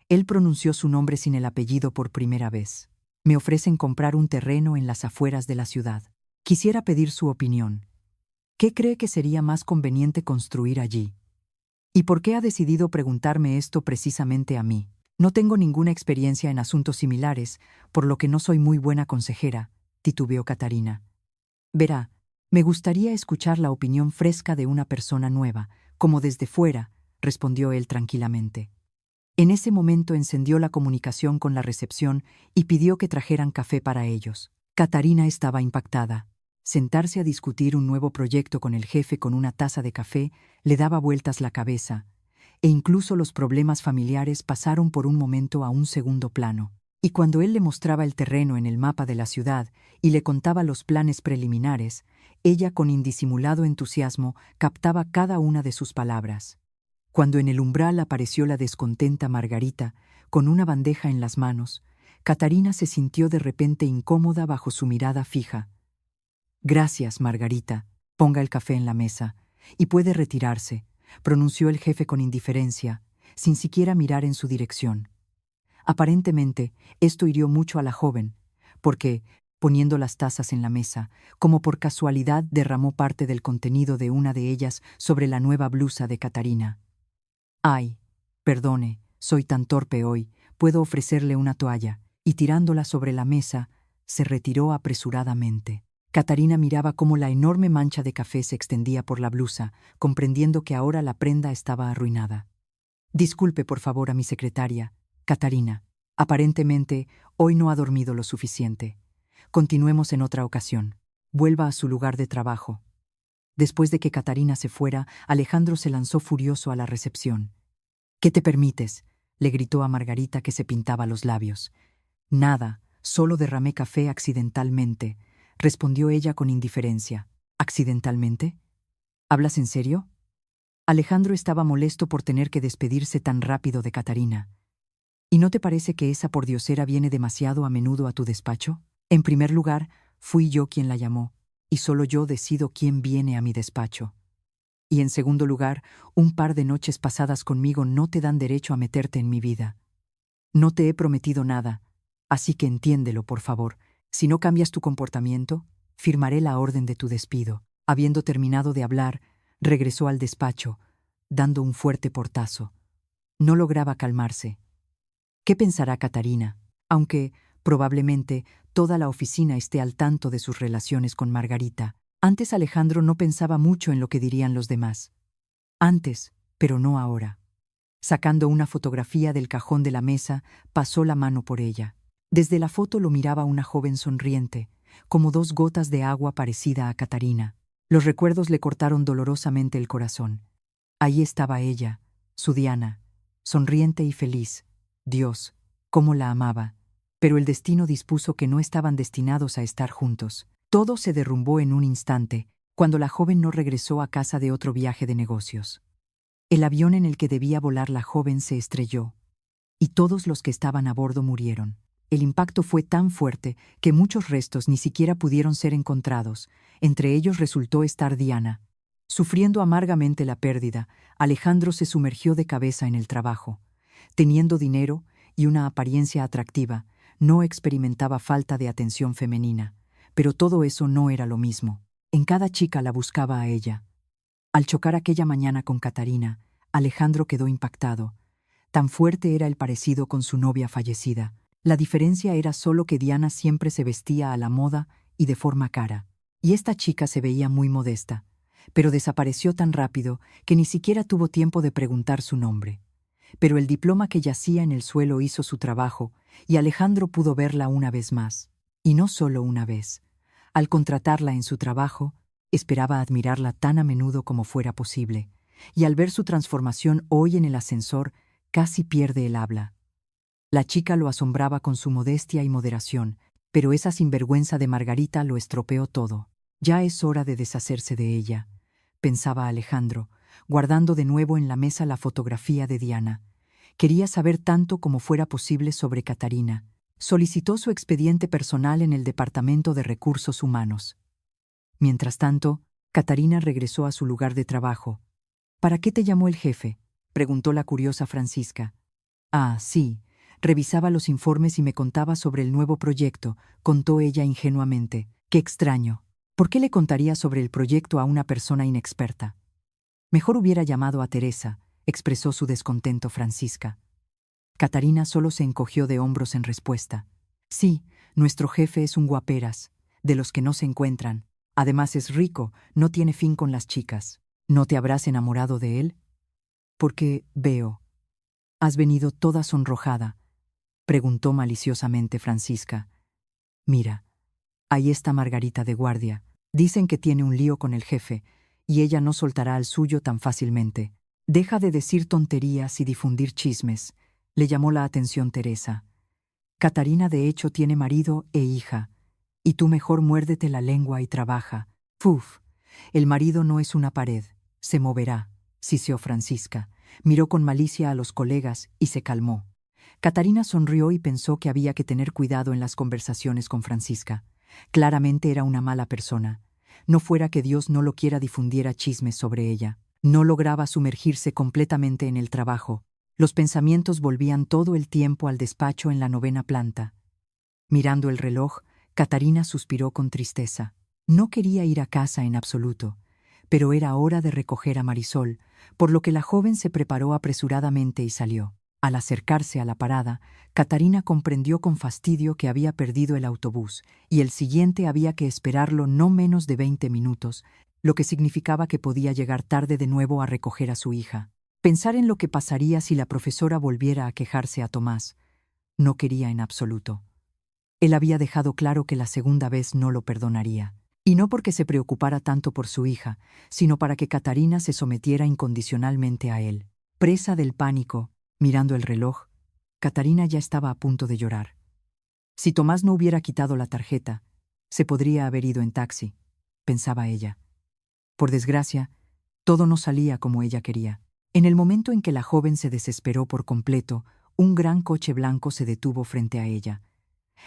Él pronunció su nombre sin el apellido por primera vez. Me ofrecen comprar un terreno en las afueras de la ciudad. Quisiera pedir su opinión. ¿Qué cree que sería más conveniente construir allí? ¿Y por qué ha decidido preguntarme esto precisamente a mí? No tengo ninguna experiencia en asuntos similares, por lo que no soy muy buena consejera, titubeó Catarina. Verá, me gustaría escuchar la opinión fresca de una persona nueva, como desde fuera, respondió él tranquilamente. En ese momento encendió la comunicación con la recepción y pidió que trajeran café para ellos. Catarina estaba impactada. Sentarse a discutir un nuevo proyecto con el jefe con una taza de café le daba vueltas la cabeza, e incluso los problemas familiares pasaron por un momento a un segundo plano. Y cuando él le mostraba el terreno en el mapa de la ciudad y le contaba los planes preliminares, ella con indisimulado entusiasmo captaba cada una de sus palabras. Cuando en el umbral apareció la descontenta Margarita, con una bandeja en las manos, Catarina se sintió de repente incómoda bajo su mirada fija. Gracias, Margarita. Ponga el café en la mesa. Y puede retirarse, pronunció el jefe con indiferencia, sin siquiera mirar en su dirección. Aparentemente, esto hirió mucho a la joven, porque, poniendo las tazas en la mesa, como por casualidad derramó parte del contenido de una de ellas sobre la nueva blusa de Catarina. Ay, perdone, soy tan torpe hoy, puedo ofrecerle una toalla, y tirándola sobre la mesa, se retiró apresuradamente. Catarina miraba cómo la enorme mancha de café se extendía por la blusa, comprendiendo que ahora la prenda estaba arruinada. Disculpe por favor a mi secretaria, Catarina. Aparentemente, hoy no ha dormido lo suficiente. Continuemos en otra ocasión. Vuelva a su lugar de trabajo. Después de que Catarina se fuera, Alejandro se lanzó furioso a la recepción. ¿Qué te permites?, le gritó a Margarita, que se pintaba los labios. Nada, solo derramé café accidentalmente, respondió ella con indiferencia. ¿Accidentalmente? ¿Hablas en serio? Alejandro estaba molesto por tener que despedirse tan rápido de Catarina. ¿Y no te parece que esa pordiosera viene demasiado a menudo a tu despacho? En primer lugar, fui yo quien la llamó, y solo yo decido quién viene a mi despacho. Y en segundo lugar, un par de noches pasadas conmigo no te dan derecho a meterte en mi vida. No te he prometido nada, así que entiéndelo, por favor. Si no cambias tu comportamiento, firmaré la orden de tu despido. Habiendo terminado de hablar, regresó al despacho, dando un fuerte portazo. No lograba calmarse. ¿Qué pensará Catarina? Aunque, probablemente, toda la oficina esté al tanto de sus relaciones con Margarita. Antes Alejandro no pensaba mucho en lo que dirían los demás. Antes, pero no ahora. Sacando una fotografía del cajón de la mesa, pasó la mano por ella. Desde la foto lo miraba una joven sonriente, como dos gotas de agua parecida a Catarina. Los recuerdos le cortaron dolorosamente el corazón. Allí estaba ella, su Diana, sonriente y feliz. Dios, cómo la amaba. Pero el destino dispuso que no estaban destinados a estar juntos. Todo se derrumbó en un instante, cuando la joven no regresó a casa de otro viaje de negocios. El avión en el que debía volar la joven se estrelló, y todos los que estaban a bordo murieron. El impacto fue tan fuerte que muchos restos ni siquiera pudieron ser encontrados. Entre ellos resultó estar Diana. Sufriendo amargamente la pérdida, Alejandro se sumergió de cabeza en el trabajo. Teniendo dinero y una apariencia atractiva, no experimentaba falta de atención femenina. Pero todo eso no era lo mismo. En cada chica la buscaba a ella. Al chocar aquella mañana con Catarina, Alejandro quedó impactado. Tan fuerte era el parecido con su novia fallecida. La diferencia era solo que Diana siempre se vestía a la moda y de forma cara. Y esta chica se veía muy modesta, pero desapareció tan rápido que ni siquiera tuvo tiempo de preguntar su nombre. Pero el diploma que yacía en el suelo hizo su trabajo, y Alejandro pudo verla una vez más. Y no solo una vez. Al contratarla en su trabajo, esperaba admirarla tan a menudo como fuera posible, y al ver su transformación hoy en el ascensor, casi pierde el habla. La chica lo asombraba con su modestia y moderación, pero esa sinvergüenza de Margarita lo estropeó todo. Ya es hora de deshacerse de ella, pensaba Alejandro, guardando de nuevo en la mesa la fotografía de Diana. Quería saber tanto como fuera posible sobre Catarina. Solicitó su expediente personal en el Departamento de Recursos Humanos. Mientras tanto, Catarina regresó a su lugar de trabajo. ¿Para qué te llamó el jefe?, preguntó la curiosa Francisca. Ah, sí, revisaba los informes y me contaba sobre el nuevo proyecto, contó ella ingenuamente. Qué extraño. ¿Por qué le contaría sobre el proyecto a una persona inexperta? Mejor hubiera llamado a Teresa, expresó su descontento Francisca. Catarina solo se encogió de hombros en respuesta. Sí, nuestro jefe es un guaperas, de los que no se encuentran. Además es rico, no tiene fin con las chicas. ¿No te habrás enamorado de él? Porque, veo, has venido toda sonrojada, preguntó maliciosamente Francisca. Mira, ahí está Margarita de guardia. Dicen que tiene un lío con el jefe, y ella no soltará al suyo tan fácilmente. Deja de decir tonterías y difundir chismes, le llamó la atención Teresa. Catarina de hecho tiene marido e hija, y tú mejor muérdete la lengua y trabaja. Fuf, el marido no es una pared, se moverá, siseó Francisca. Miró con malicia a los colegas y se calmó. Catarina sonrió y pensó que había que tener cuidado en las conversaciones con Francisca. Claramente era una mala persona. No fuera que Dios no lo quiera difundiera chismes sobre ella. No lograba sumergirse completamente en el trabajo. Los pensamientos volvían todo el tiempo al despacho en la 9ª planta. Mirando el reloj, Catarina suspiró con tristeza. No quería ir a casa en absoluto, pero era hora de recoger a Marisol, por lo que la joven se preparó apresuradamente y salió. Al acercarse a la parada, Catarina comprendió con fastidio que había perdido el autobús y el siguiente había que esperarlo no menos de 20 minutos, lo que significaba que podía llegar tarde de nuevo a recoger a su hija. Pensar en lo que pasaría si la profesora volviera a quejarse a Tomás. No quería en absoluto. Él había dejado claro que la segunda vez no lo perdonaría. Y no porque se preocupara tanto por su hija, sino para que Catarina se sometiera incondicionalmente a él. Presa del pánico, mirando el reloj, Catarina ya estaba a punto de llorar. Si Tomás no hubiera quitado la tarjeta, se podría haber ido en taxi, pensaba ella. Por desgracia, todo no salía como ella quería. En el momento en que la joven se desesperó por completo, un gran coche blanco se detuvo frente a ella.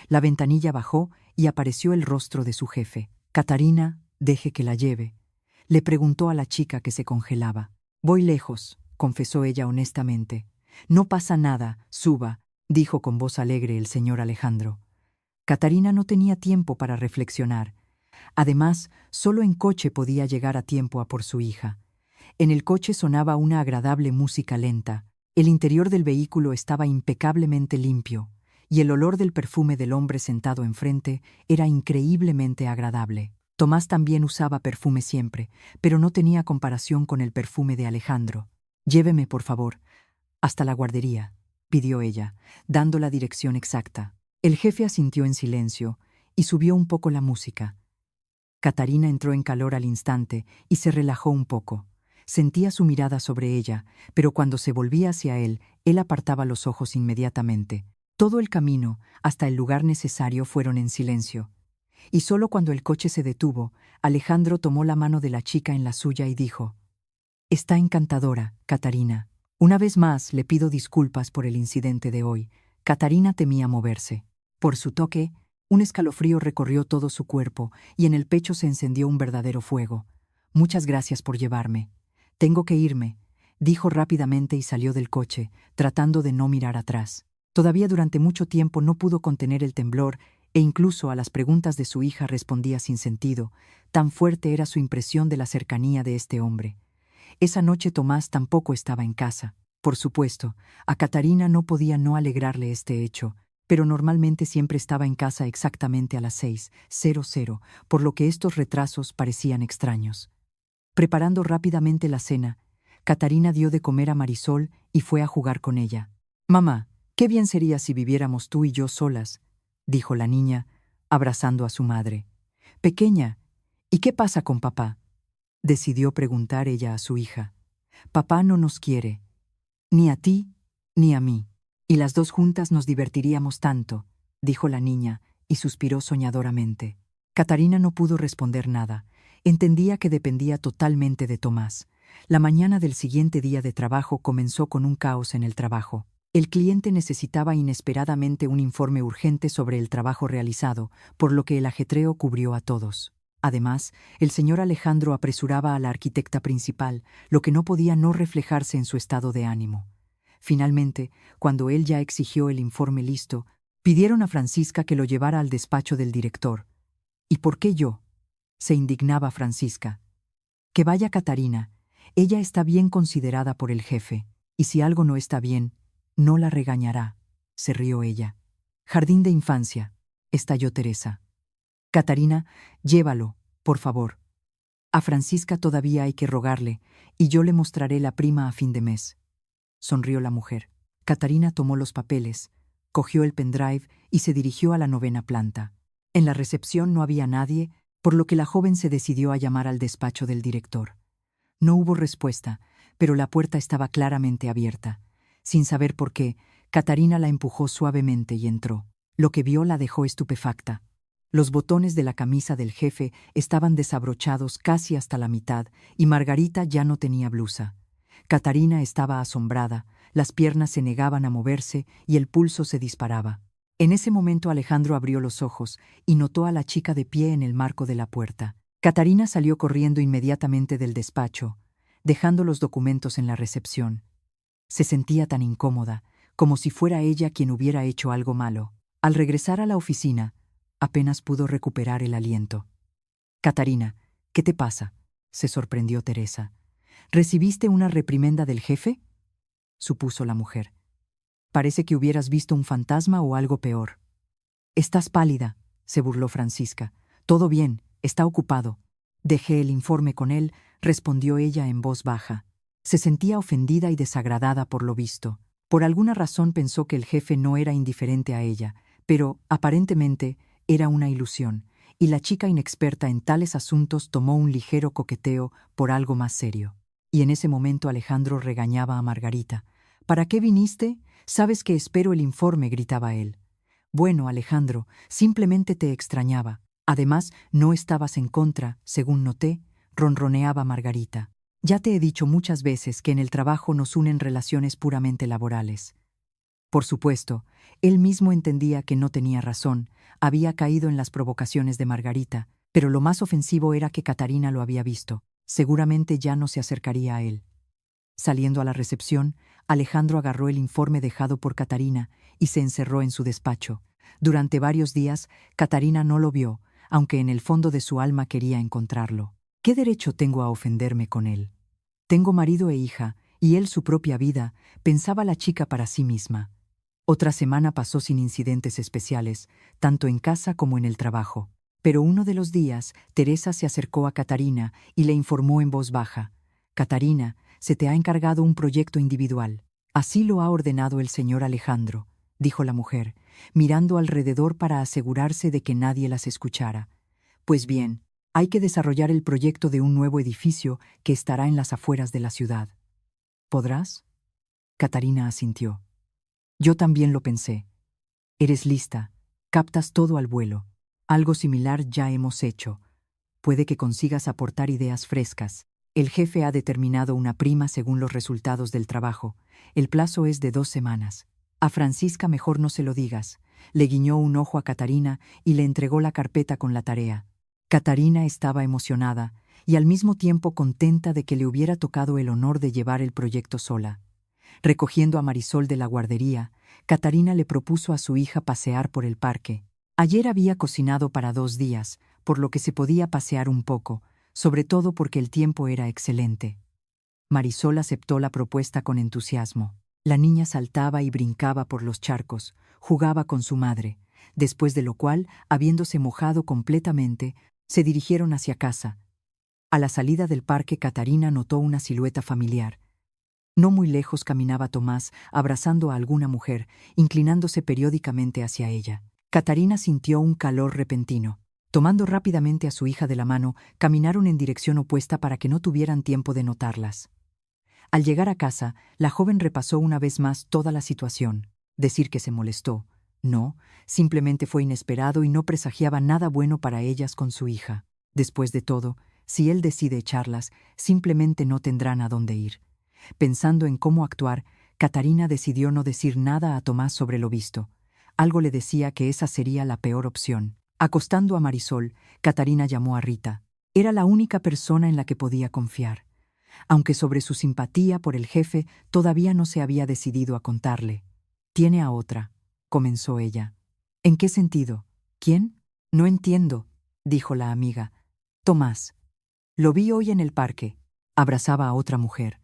La ventanilla bajó y apareció el rostro de su jefe. Catarina, deje que la lleve, le preguntó a la chica que se congelaba. Voy lejos, confesó ella honestamente. No pasa nada, suba, dijo con voz alegre el señor Alejandro. Catarina no tenía tiempo para reflexionar. Además, solo en coche podía llegar a tiempo a por su hija. En el coche sonaba una agradable música lenta. El interior del vehículo estaba impecablemente limpio, y el olor del perfume del hombre sentado enfrente era increíblemente agradable. Tomás también usaba perfume siempre, pero no tenía comparación con el perfume de Alejandro. Lléveme, por favor, hasta la guardería, pidió ella, dando la dirección exacta. El jefe asintió en silencio y subió un poco la música. Catarina entró en calor al instante y se relajó un poco. Sentía su mirada sobre ella, pero cuando se volvía hacia él, él apartaba los ojos inmediatamente. Todo el camino, hasta el lugar necesario, fueron en silencio. Y solo cuando el coche se detuvo, Alejandro tomó la mano de la chica en la suya y dijo: «Está encantadora, Catarina. Una vez más le pido disculpas por el incidente de hoy». Catarina temía moverse. Por su toque, un escalofrío recorrió todo su cuerpo y en el pecho se encendió un verdadero fuego. «Muchas gracias por llevarme. Tengo que irme», dijo rápidamente y salió del coche, tratando de no mirar atrás. Todavía durante mucho tiempo no pudo contener el temblor e incluso a las preguntas de su hija respondía sin sentido, tan fuerte era su impresión de la cercanía de este hombre. Esa noche Tomás tampoco estaba en casa. Por supuesto, a Catarina no podía no alegrarle este hecho, pero normalmente siempre estaba en casa exactamente a las 6:00, por lo que estos retrasos parecían extraños. Preparando rápidamente la cena, Catarina dio de comer a Marisol y fue a jugar con ella. «Mamá, qué bien sería si viviéramos tú y yo solas», dijo la niña, abrazando a su madre. «Pequeña, ¿y qué pasa con papá?», decidió preguntar ella a su hija. «Papá no nos quiere, ni a ti ni a mí». Y las dos juntas nos divertiríamos tanto, dijo la niña, y suspiró soñadoramente. Catarina no pudo responder nada. Entendía que dependía totalmente de Tomás. La mañana del siguiente día de trabajo comenzó con un caos en el trabajo. El cliente necesitaba inesperadamente un informe urgente sobre el trabajo realizado, por lo que el ajetreo cubrió a todos. Además, el señor Alejandro apresuraba a la arquitecta principal, lo que no podía no reflejarse en su estado de ánimo. Finalmente, cuando él ya exigió el informe listo, pidieron a Francisca que lo llevara al despacho del director. ¿Y por qué yo? Se indignaba Francisca. Que vaya Catarina. Ella está bien considerada por el jefe, y si algo no está bien, no la regañará, se rió ella. Jardín de infancia, estalló Teresa. Catarina, llévalo, por favor. A Francisca todavía hay que rogarle, y yo le mostraré la prima a fin de mes. Sonrió la mujer. Catarina tomó los papeles, cogió el pendrive y se dirigió a la 9ª planta. En la recepción no había nadie, por lo que la joven se decidió a llamar al despacho del director. No hubo respuesta, pero la puerta estaba claramente abierta. Sin saber por qué, Catarina la empujó suavemente y entró. Lo que vio la dejó estupefacta. Los botones de la camisa del jefe estaban desabrochados casi hasta la mitad y Margarita ya no tenía blusa. Catarina estaba asombrada, las piernas se negaban a moverse y el pulso se disparaba. En ese momento Alejandro abrió los ojos y notó a la chica de pie en el marco de la puerta. Catarina salió corriendo inmediatamente del despacho, dejando los documentos en la recepción. Se sentía tan incómoda, como si fuera ella quien hubiera hecho algo malo. Al regresar a la oficina, apenas pudo recuperar el aliento. «Catarina, ¿qué te pasa?», se sorprendió Teresa. «¿Recibiste una reprimenda del jefe?», supuso la mujer. «Parece que hubieras visto un fantasma o algo peor». «Estás pálida», se burló Francisca. «Todo bien, está ocupado». «Dejé el informe con él», respondió ella en voz baja. Se sentía ofendida y desagradada por lo visto. Por alguna razón pensó que el jefe no era indiferente a ella, pero, aparentemente, era una ilusión, y la chica inexperta en tales asuntos tomó un ligero coqueteo por algo más serio. Y en ese momento Alejandro regañaba a Margarita. «¿Para qué viniste? Sabes que espero el informe», gritaba él. «Bueno, Alejandro, simplemente te extrañaba. Además, no estabas en contra, según noté», ronroneaba Margarita. «Ya te he dicho muchas veces que en el trabajo nos unen relaciones puramente laborales». Por supuesto, él mismo entendía que no tenía razón, había caído en las provocaciones de Margarita, pero lo más ofensivo era que Catarina lo había visto. Seguramente ya no se acercaría a él. Saliendo a la recepción, Alejandro agarró el informe dejado por Catarina y se encerró en su despacho. Durante varios días, Catarina no lo vio, aunque en el fondo de su alma quería encontrarlo. ¿Qué derecho tengo a ofenderme con él? Tengo marido e hija, y él su propia vida, pensaba la chica para sí misma. Otra semana pasó sin incidentes especiales, tanto en casa como en el trabajo. Pero uno de los días, Teresa se acercó a Catarina y le informó en voz baja. «Catarina, se te ha encargado un proyecto individual. Así lo ha ordenado el señor Alejandro», dijo la mujer, mirando alrededor para asegurarse de que nadie las escuchara. «Pues bien, hay que desarrollar el proyecto de un nuevo edificio que estará en las afueras de la ciudad». «¿Podrás?», Catarina asintió. «Yo también lo pensé. Eres lista, captas todo al vuelo. Algo similar ya hemos hecho. Puede que consigas aportar ideas frescas. El jefe ha determinado una prima según los resultados del trabajo. El plazo es de 2 semanas. A Francisca mejor no se lo digas». Le guiñó un ojo a Catarina y le entregó la carpeta con la tarea. Catarina estaba emocionada y al mismo tiempo contenta de que le hubiera tocado el honor de llevar el proyecto sola. Recogiendo a Marisol de la guardería, Catarina le propuso a su hija pasear por el parque. Ayer había cocinado para 2 días, por lo que se podía pasear un poco, sobre todo porque el tiempo era excelente. Marisol aceptó la propuesta con entusiasmo. La niña saltaba y brincaba por los charcos, jugaba con su madre, después de lo cual, habiéndose mojado completamente, se dirigieron hacia casa. A la salida del parque, Catarina notó una silueta familiar. No muy lejos caminaba Tomás, abrazando a alguna mujer, inclinándose periódicamente hacia ella. Catarina sintió un calor repentino. Tomando rápidamente a su hija de la mano, caminaron en dirección opuesta para que no tuvieran tiempo de notarlas. Al llegar a casa, la joven repasó una vez más toda la situación. decir que se molestó. No, simplemente fue inesperado y no presagiaba nada bueno para ellas con su hija. Después de todo, si él decide echarlas, simplemente no tendrán a dónde ir. Pensando en cómo actuar, Catarina decidió no decir nada a Tomás sobre lo visto. Algo le decía que esa sería la peor opción. Acostando a Marisol, Catarina llamó a Rita. Era la única persona en la que podía confiar. Aunque sobre su simpatía por el jefe todavía no se había decidido a contarle. «Tiene a otra», comenzó ella. «¿En qué sentido? ¿Quién?» «No entiendo», dijo la amiga. «Tomás. Lo vi hoy en el parque. Abrazaba a otra mujer».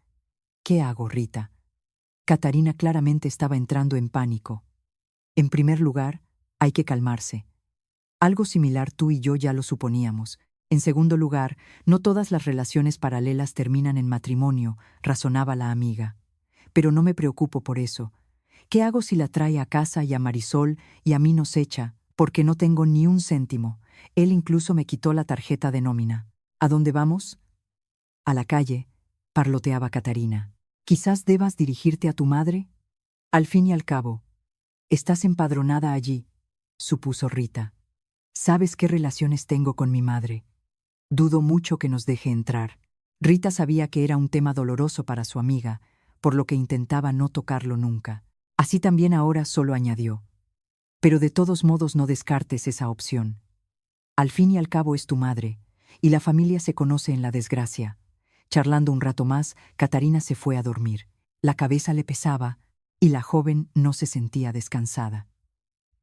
«¿Qué hago, Rita?» Catarina claramente estaba entrando en pánico. «En primer lugar, hay que calmarse. Algo similar tú y yo ya lo suponíamos. En segundo lugar, no todas las relaciones paralelas terminan en matrimonio», razonaba la amiga. «Pero no me preocupo por eso. ¿Qué hago si la trae a casa y a Marisol y a mí nos echa? Porque no tengo ni un céntimo. Él incluso me quitó la tarjeta de nómina». «¿A dónde vamos?» «A la calle», parloteaba Catarina. «Quizás debas dirigirte a tu madre. Al fin y al cabo, estás empadronada allí», supuso Rita. «¿Sabes qué relaciones tengo con mi madre? Dudo mucho que nos deje entrar». Rita sabía que era un tema doloroso para su amiga, por lo que intentaba no tocarlo nunca. Así también ahora solo añadió: «Pero de todos modos no descartes esa opción. Al fin y al cabo es tu madre, y la familia se conoce en la desgracia». Charlando un rato más, Catarina se fue a dormir. La cabeza le pesaba, y la joven no se sentía descansada.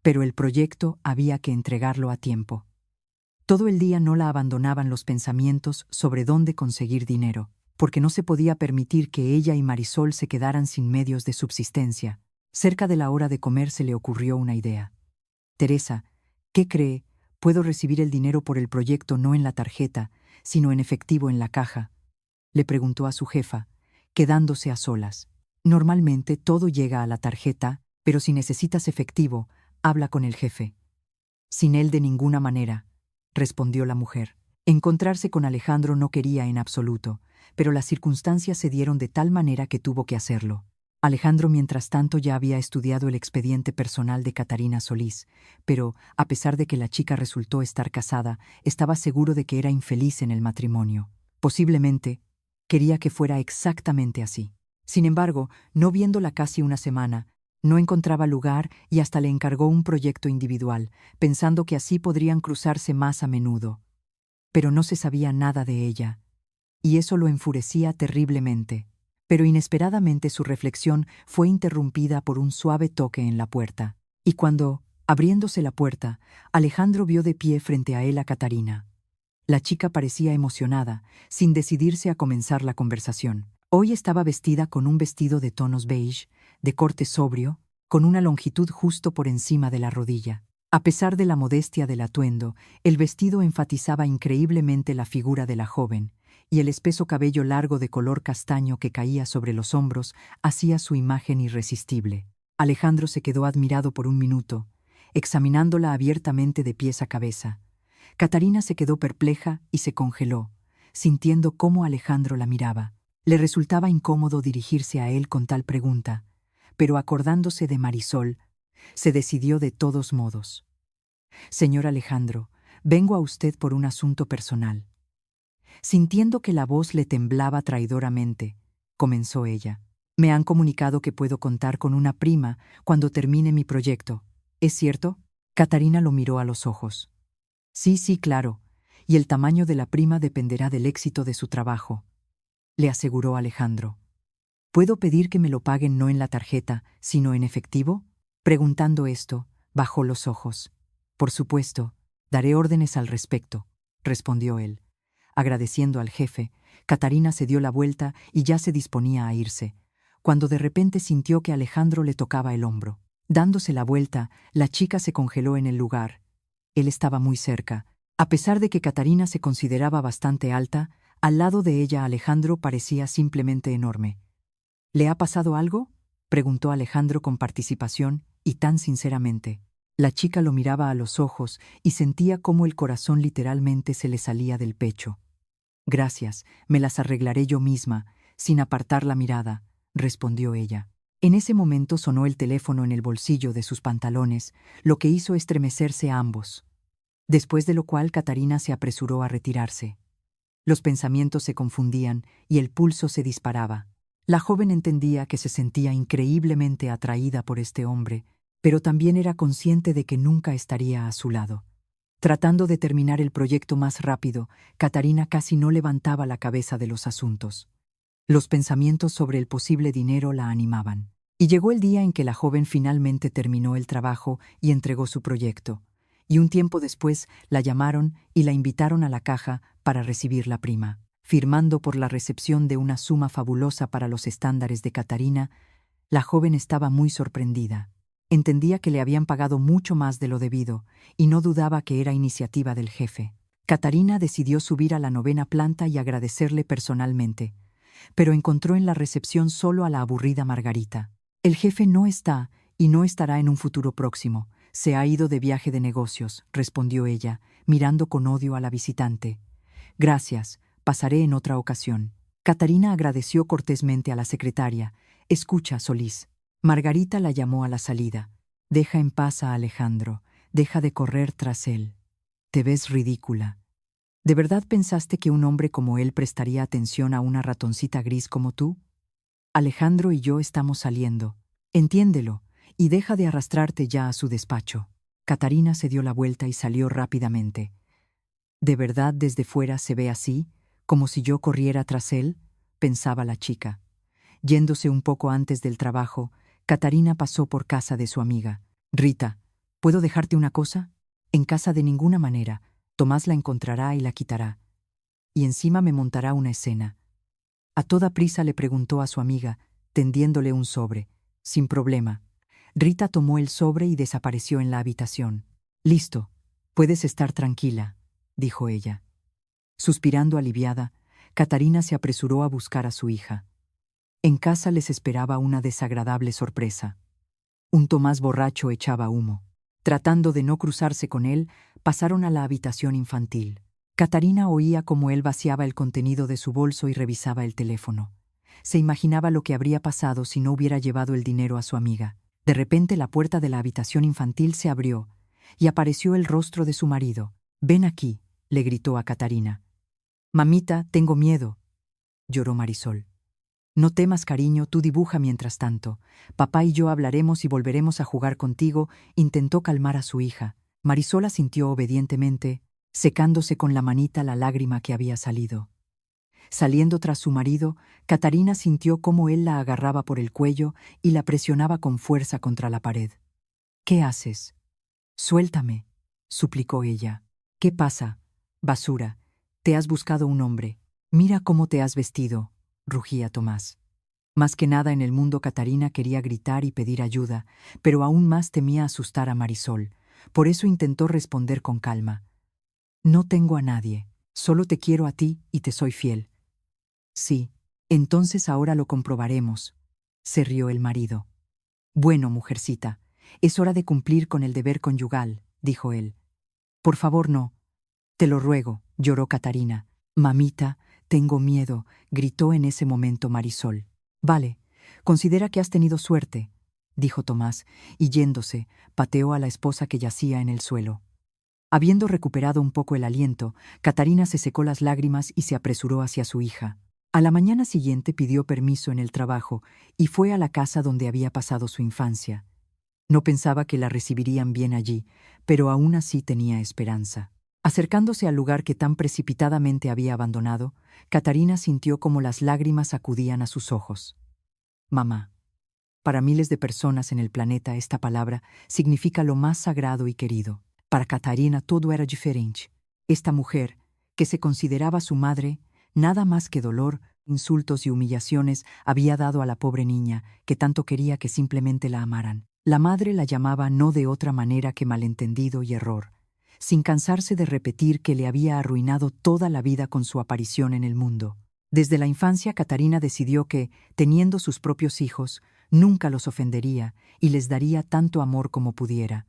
Pero el proyecto había que entregarlo a tiempo. Todo el día no la abandonaban los pensamientos sobre dónde conseguir dinero, porque no se podía permitir que ella y Marisol se quedaran sin medios de subsistencia. Cerca de la hora de comer se le ocurrió una idea. «Teresa, ¿qué cree? Puedo recibir el dinero por el proyecto no en la tarjeta, sino en efectivo en la caja», le preguntó a su jefa, quedándose a solas. «Normalmente todo llega a la tarjeta, pero si necesitas efectivo, habla con el jefe». «Sin él de ninguna manera», respondió la mujer. Encontrarse con Alejandro no quería en absoluto, pero las circunstancias se dieron de tal manera que tuvo que hacerlo. Alejandro, mientras tanto, ya había estudiado el expediente personal de Catarina Solís, pero, a pesar de que la chica resultó estar casada, estaba seguro de que era infeliz en el matrimonio. Posiblemente, quería que fuera exactamente así. Sin embargo, no viéndola casi una semana, no encontraba lugar y hasta le encargó un proyecto individual, pensando que así podrían cruzarse más a menudo. Pero no se sabía nada de ella, y eso lo enfurecía terriblemente. Pero inesperadamente su reflexión fue interrumpida por un suave toque en la puerta, y cuando, abriéndose la puerta, Alejandro vio de pie frente a él a Catarina. La chica parecía emocionada, sin decidirse a comenzar la conversación. Hoy estaba vestida con un vestido de tonos beige, de corte sobrio, con una longitud justo por encima de la rodilla. A pesar de la modestia del atuendo, el vestido enfatizaba increíblemente la figura de la joven, y el espeso cabello largo de color castaño que caía sobre los hombros hacía su imagen irresistible. Alejandro se quedó admirado por un minuto, examinándola abiertamente de pies a cabeza. Catarina se quedó perpleja y se congeló, sintiendo cómo Alejandro la miraba. Le resultaba incómodo dirigirse a él con tal pregunta, pero acordándose de Marisol, se decidió de todos modos. «Señor Alejandro, vengo a usted por un asunto personal». Sintiendo que la voz le temblaba traidoramente, comenzó ella. «Me han comunicado que puedo contar con una prima cuando termine mi proyecto. ¿Es cierto?» Catarina lo miró a los ojos. «Sí, sí, claro, y el tamaño de la prima dependerá del éxito de su trabajo», le aseguró Alejandro. «¿Puedo pedir que me lo paguen no en la tarjeta, sino en efectivo?» Preguntando esto, bajó los ojos. «Por supuesto, daré órdenes al respecto», respondió él. Agradeciendo al jefe, Catarina se dio la vuelta y ya se disponía a irse, cuando de repente sintió que Alejandro le tocaba el hombro. Dándose la vuelta, la chica se congeló en el lugar. Él estaba muy cerca. A pesar de que Catarina se consideraba bastante alta, al lado de ella Alejandro parecía simplemente enorme. «¿Le ha pasado algo?», preguntó Alejandro con participación y tan sinceramente. La chica lo miraba a los ojos y sentía cómo el corazón literalmente se le salía del pecho. «Gracias, me las arreglaré yo misma», sin apartar la mirada, respondió ella. En ese momento sonó el teléfono en el bolsillo de sus pantalones, lo que hizo estremecerse a ambos. Después de lo cual Catarina se apresuró a retirarse. Los pensamientos se confundían y el pulso se disparaba. La joven entendía que se sentía increíblemente atraída por este hombre, pero también era consciente de que nunca estaría a su lado. Tratando de terminar el proyecto más rápido, Catarina casi no levantaba la cabeza de los asuntos. Los pensamientos sobre el posible dinero la animaban. Y llegó el día en que la joven finalmente terminó el trabajo y entregó su proyecto. Y un tiempo después la llamaron y la invitaron a la caja para recibir la prima. Firmando por la recepción de una suma fabulosa para los estándares de Catarina, la joven estaba muy sorprendida. Entendía que le habían pagado mucho más de lo debido y no dudaba que era iniciativa del jefe. Catarina decidió subir a la 9ª planta y agradecerle personalmente, pero encontró en la recepción solo a la aburrida Margarita. El jefe no está y no estará en un futuro próximo. Se ha ido de viaje de negocios, respondió ella, mirando con odio a la visitante. Gracias, pasaré en otra ocasión. Catarina agradeció cortésmente a la secretaria. Escucha, Solís. Margarita la llamó a la salida. Deja en paz a Alejandro, deja de correr tras él. Te ves ridícula. ¿De verdad pensaste que un hombre como él prestaría atención a una ratoncita gris como tú? Alejandro y yo estamos saliendo. Entiéndelo, y deja de arrastrarte ya a su despacho. Catarina se dio la vuelta y salió rápidamente. ¿De verdad desde fuera se ve así, como si yo corriera tras él?, pensaba la chica. Yéndose un poco antes del trabajo, Catarina pasó por casa de su amiga. Rita, ¿puedo dejarte una cosa? En casa de ninguna manera. Tomás la encontrará y la quitará. Y encima me montará una escena. A toda prisa le preguntó a su amiga, tendiéndole un sobre. Sin problema. Rita tomó el sobre y desapareció en la habitación. Listo, puedes estar tranquila, dijo ella. Suspirando aliviada, Catarina se apresuró a buscar a su hija. En casa les esperaba una desagradable sorpresa. Un Tomás borracho echaba humo. Tratando de no cruzarse con él, pasaron a la habitación infantil. Catarina oía cómo él vaciaba el contenido de su bolso y revisaba el teléfono. Se imaginaba lo que habría pasado si no hubiera llevado el dinero a su amiga. De repente la puerta de la habitación infantil se abrió y apareció el rostro de su marido. «Ven aquí», le gritó a Catarina. «Mamita, tengo miedo», lloró Marisol. «No temas, cariño, tú dibuja mientras tanto. Papá y yo hablaremos y volveremos a jugar contigo», intentó calmar a su hija. Marisol asintió obedientemente, secándose con la manita la lágrima que había salido. Saliendo tras su marido, Catarina sintió cómo él la agarraba por el cuello y la presionaba con fuerza contra la pared. «¿Qué haces? Suéltame», suplicó ella. «¿Qué pasa? Basura, te has buscado un hombre. Mira cómo te has vestido», rugía Tomás. Más que nada en el mundo Catarina quería gritar y pedir ayuda, pero aún más temía asustar a Marisol. Por eso intentó responder con calma. «No tengo a nadie, solo te quiero a ti y te soy fiel». «Sí, entonces ahora lo comprobaremos», se rió el marido. «Bueno, mujercita, es hora de cumplir con el deber conyugal», dijo él. «Por favor, no. Te lo ruego», lloró Catarina. «Mamita, tengo miedo», gritó en ese momento Marisol. «Vale, considera que has tenido suerte», dijo Tomás, y yéndose, pateó a la esposa que yacía en el suelo. Habiendo recuperado un poco el aliento, Catarina se secó las lágrimas y se apresuró hacia su hija. A la mañana siguiente pidió permiso en el trabajo y fue a la casa donde había pasado su infancia. No pensaba que la recibirían bien allí, pero aún así tenía esperanza. Acercándose al lugar que tan precipitadamente había abandonado, Catarina sintió como las lágrimas acudían a sus ojos. Mamá. Para miles de personas en el planeta esta palabra significa lo más sagrado y querido. Para Catarina todo era diferente. Esta mujer, que se consideraba su madre, nada más que dolor, insultos y humillaciones había dado a la pobre niña, que tanto quería que simplemente la amaran. La madre la llamaba no de otra manera que malentendido y error, sin cansarse de repetir que le había arruinado toda la vida con su aparición en el mundo. Desde la infancia Catarina decidió que, teniendo sus propios hijos, nunca los ofendería y les daría tanto amor como pudiera,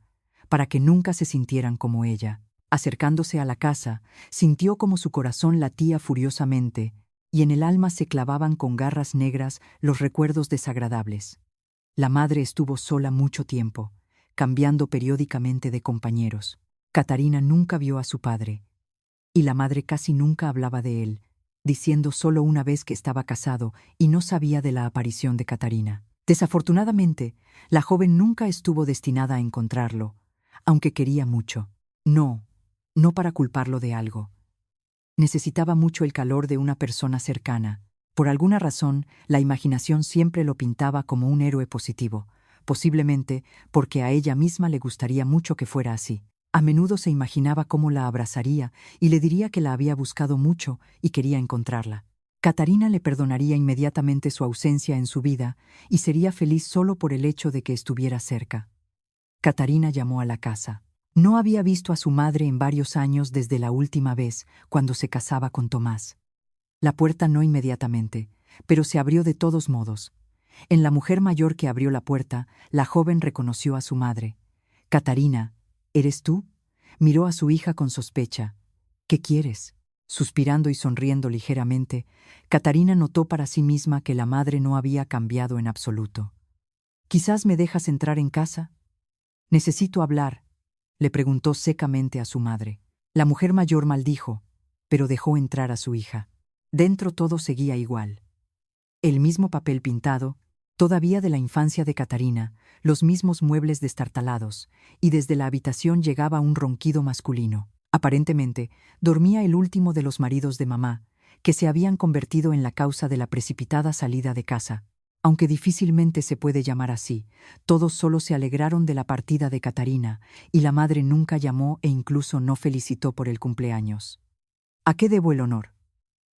para que nunca se sintieran como ella. Acercándose a la casa, sintió como su corazón latía furiosamente y en el alma se clavaban con garras negras los recuerdos desagradables. La madre estuvo sola mucho tiempo, cambiando periódicamente de compañeros. Catarina nunca vio a su padre, y la madre casi nunca hablaba de él, diciendo solo una vez que estaba casado y no sabía de la aparición de Catarina. Desafortunadamente, la joven nunca estuvo destinada a encontrarlo, aunque quería mucho. No para culparlo de algo. Necesitaba mucho el calor de una persona cercana. Por alguna razón, la imaginación siempre lo pintaba como un héroe positivo, posiblemente porque a ella misma le gustaría mucho que fuera así. A menudo se imaginaba cómo la abrazaría y le diría que la había buscado mucho y quería encontrarla. Catarina le perdonaría inmediatamente su ausencia en su vida y sería feliz solo por el hecho de que estuviera cerca. Catarina llamó a la casa. No había visto a su madre en varios años desde la última vez, cuando se casaba con Tomás. La puerta no inmediatamente, pero se abrió de todos modos. En la mujer mayor que abrió la puerta, la joven reconoció a su madre. «Catarina, ¿eres tú?». Miró a su hija con sospecha. «¿Qué quieres?». Suspirando y sonriendo ligeramente, Catarina notó para sí misma que la madre no había cambiado en absoluto. «¿Quizás me dejas entrar en casa?». «Necesito hablar», le preguntó secamente a su madre. La mujer mayor maldijo, pero dejó entrar a su hija. Dentro todo seguía igual. El mismo papel pintado, todavía de la infancia de Catarina, los mismos muebles destartalados, y desde la habitación llegaba un ronquido masculino. Aparentemente, dormía el último de los maridos de mamá, que se habían convertido en la causa de la precipitada salida de casa. Aunque difícilmente se puede llamar así, todos solo se alegraron de la partida de Catarina, y la madre nunca llamó e incluso no felicitó por el cumpleaños. «¿A qué debo el honor?»,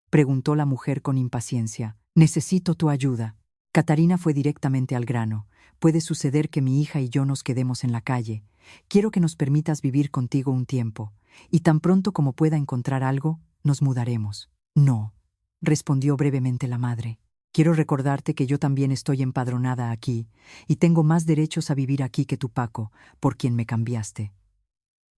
preguntó la mujer con impaciencia. «Necesito tu ayuda». Catarina fue directamente al grano. «Puede suceder que mi hija y yo nos quedemos en la calle. Quiero que nos permitas vivir contigo un tiempo, y tan pronto como pueda encontrar algo, nos mudaremos». «No», respondió brevemente la madre. «Quiero recordarte que yo también estoy empadronada aquí, y tengo más derechos a vivir aquí que tu Paco, por quien me cambiaste.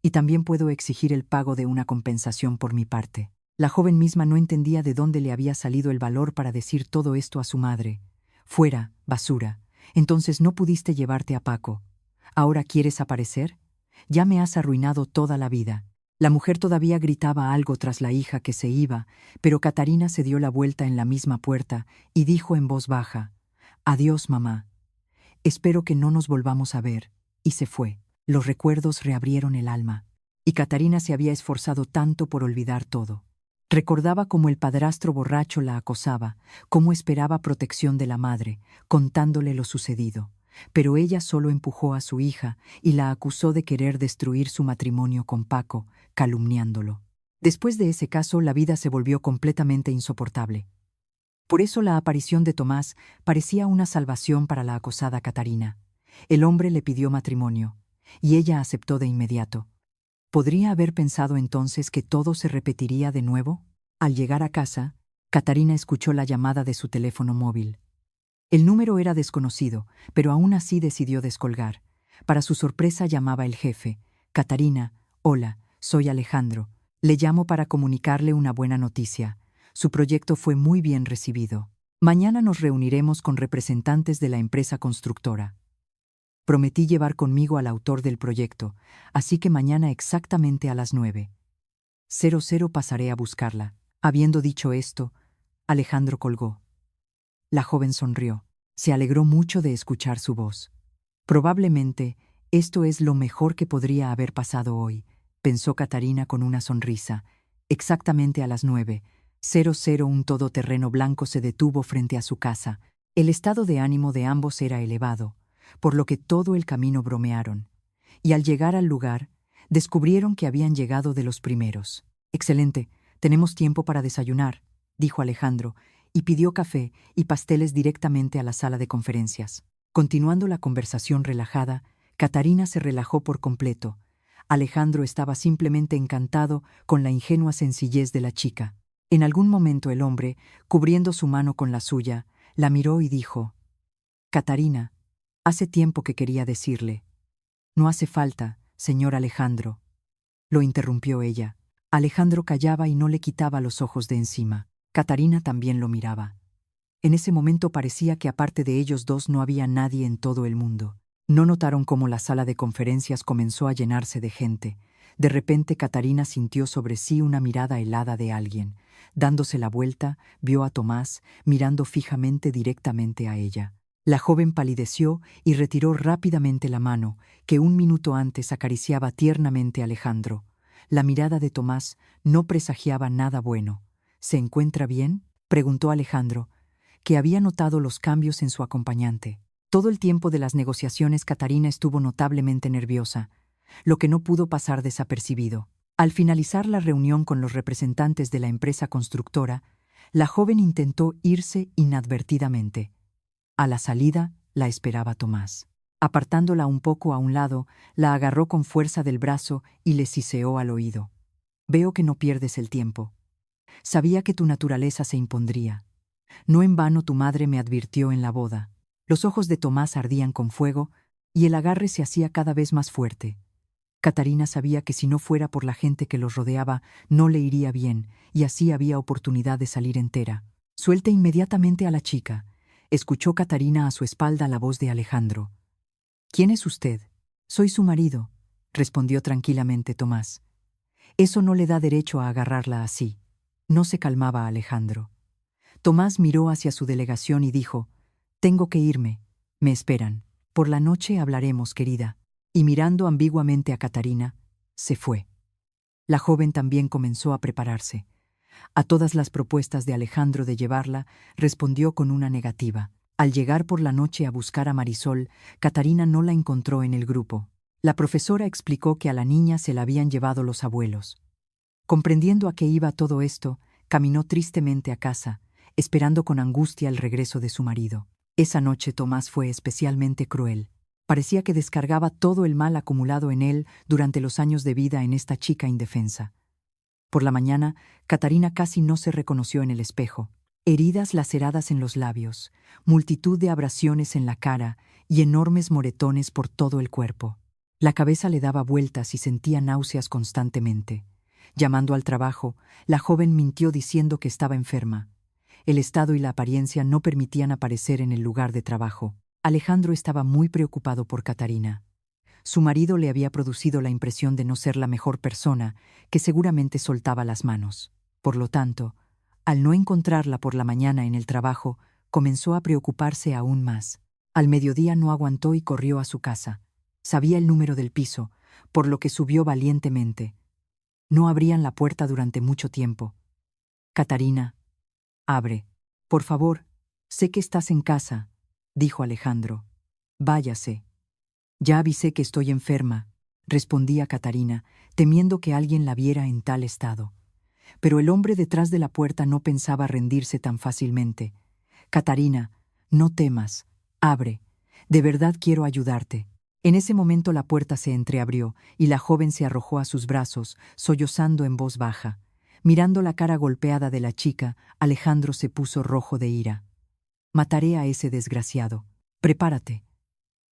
Y también puedo exigir el pago de una compensación por mi parte». La joven misma no entendía de dónde le había salido el valor para decir todo esto a su madre. «Fuera, basura. Entonces no pudiste llevarte a Paco. ¿Ahora quieres aparecer? Ya me has arruinado toda la vida». La mujer todavía gritaba algo tras la hija que se iba, pero Catarina se dio la vuelta en la misma puerta y dijo en voz baja: «Adiós, mamá. Espero que no nos volvamos a ver». Y se fue. Los recuerdos reabrieron el alma. Y Catarina se había esforzado tanto por olvidar todo. Recordaba cómo el padrastro borracho la acosaba, cómo esperaba protección de la madre, contándole lo sucedido. Pero ella solo empujó a su hija y la acusó de querer destruir su matrimonio con Paco, calumniándolo. Después de ese caso, la vida se volvió completamente insoportable. Por eso la aparición de Tomás parecía una salvación para la acosada Catarina. El hombre le pidió matrimonio, y ella aceptó de inmediato. ¿Podría haber pensado entonces que todo se repetiría de nuevo? Al llegar a casa, Catarina escuchó la llamada de su teléfono móvil. El número era desconocido, pero aún así decidió descolgar. Para su sorpresa llamaba el jefe. «Catarina, hola, soy Alejandro. Le llamo para comunicarle una buena noticia. Su proyecto fue muy bien recibido. Mañana nos reuniremos con representantes de la empresa constructora. Prometí llevar conmigo al autor del proyecto, así que mañana exactamente a las 9:00 pasaré a buscarla». Habiendo dicho esto, Alejandro colgó. La joven sonrió. Se alegró mucho de escuchar su voz. «Probablemente esto es lo mejor que podría haber pasado hoy», pensó Catarina con una sonrisa. Exactamente a las 9:00 un todoterreno blanco se detuvo frente a su casa. El estado de ánimo de ambos era elevado, por lo que todo el camino bromearon. Y al llegar al lugar, descubrieron que habían llegado de los primeros. «Excelente, tenemos tiempo para desayunar», dijo Alejandro, y pidió café y pasteles directamente a la sala de conferencias. Continuando la conversación relajada, Catarina se relajó por completo. Alejandro estaba simplemente encantado con la ingenua sencillez de la chica. En algún momento el hombre, cubriendo su mano con la suya, la miró y dijo: «Catarina, hace tiempo que quería decirle». «No hace falta, señor Alejandro», lo interrumpió ella. Alejandro callaba y no le quitaba los ojos de encima. Catarina también lo miraba. En ese momento parecía que aparte de ellos dos no había nadie en todo el mundo. No notaron cómo la sala de conferencias comenzó a llenarse de gente. De repente Catarina sintió sobre sí una mirada helada de alguien. Dándose la vuelta, vio a Tomás mirando fijamente directamente a ella. La joven palideció y retiró rápidamente la mano, que un minuto antes acariciaba tiernamente a Alejandro. La mirada de Tomás no presagiaba nada bueno. ¿Se encuentra bien?, preguntó Alejandro, que había notado los cambios en su acompañante. Todo el tiempo de las negociaciones Catarina estuvo notablemente nerviosa, lo que no pudo pasar desapercibido. Al finalizar la reunión con los representantes de la empresa constructora, la joven intentó irse inadvertidamente. A la salida la esperaba Tomás. Apartándola un poco a un lado, la agarró con fuerza del brazo y le siseó al oído. «Veo que no pierdes el tiempo. Sabía que tu naturaleza se impondría. No en vano tu madre me advirtió en la boda». Los ojos de Tomás ardían con fuego y el agarre se hacía cada vez más fuerte. Catarina sabía que si no fuera por la gente que los rodeaba, no le iría bien, y así había oportunidad de salir entera. «Suelte inmediatamente a la chica», escuchó Catarina a su espalda la voz de Alejandro. «¿Quién es usted?». «Soy su marido», respondió tranquilamente Tomás. «Eso no le da derecho a agarrarla así». No se calmaba Alejandro. Tomás miró hacia su delegación y dijo: «Tengo que irme. Me esperan. Por la noche hablaremos, querida». Y mirando ambiguamente a Catarina, se fue. La joven también comenzó a prepararse. A todas las propuestas de Alejandro de llevarla, respondió con una negativa. Al llegar por la noche a buscar a Marisol, Catarina no la encontró en el grupo. La profesora explicó que a la niña se la habían llevado los abuelos. Comprendiendo a qué iba todo esto, caminó tristemente a casa, esperando con angustia el regreso de su marido. Esa noche Tomás fue especialmente cruel. Parecía que descargaba todo el mal acumulado en él durante los años de vida en esta chica indefensa. Por la mañana, Catarina casi no se reconoció en el espejo. Heridas laceradas en los labios, multitud de abrasiones en la cara y enormes moretones por todo el cuerpo. La cabeza le daba vueltas y sentía náuseas constantemente. Llamando al trabajo, la joven mintió diciendo que estaba enferma. El estado y la apariencia no permitían aparecer en el lugar de trabajo. Alejandro estaba muy preocupado por Catarina. Su marido le había producido la impresión de no ser la mejor persona, que seguramente soltaba las manos. Por lo tanto, al no encontrarla por la mañana en el trabajo, comenzó a preocuparse aún más. Al mediodía no aguantó y corrió a su casa. Sabía el número del piso, por lo que subió valientemente. No abrían la puerta durante mucho tiempo. «Catarina, abre. Por favor, sé que estás en casa», dijo Alejandro. «Váyase». «Ya avisé que estoy enferma», respondía Catarina, temiendo que alguien la viera en tal estado. Pero el hombre detrás de la puerta no pensaba rendirse tan fácilmente. «Catarina, no temas. Abre. De verdad quiero ayudarte». En ese momento la puerta se entreabrió y la joven se arrojó a sus brazos, sollozando en voz baja. Mirando la cara golpeada de la chica, Alejandro se puso rojo de ira. «Mataré a ese desgraciado. Prepárate.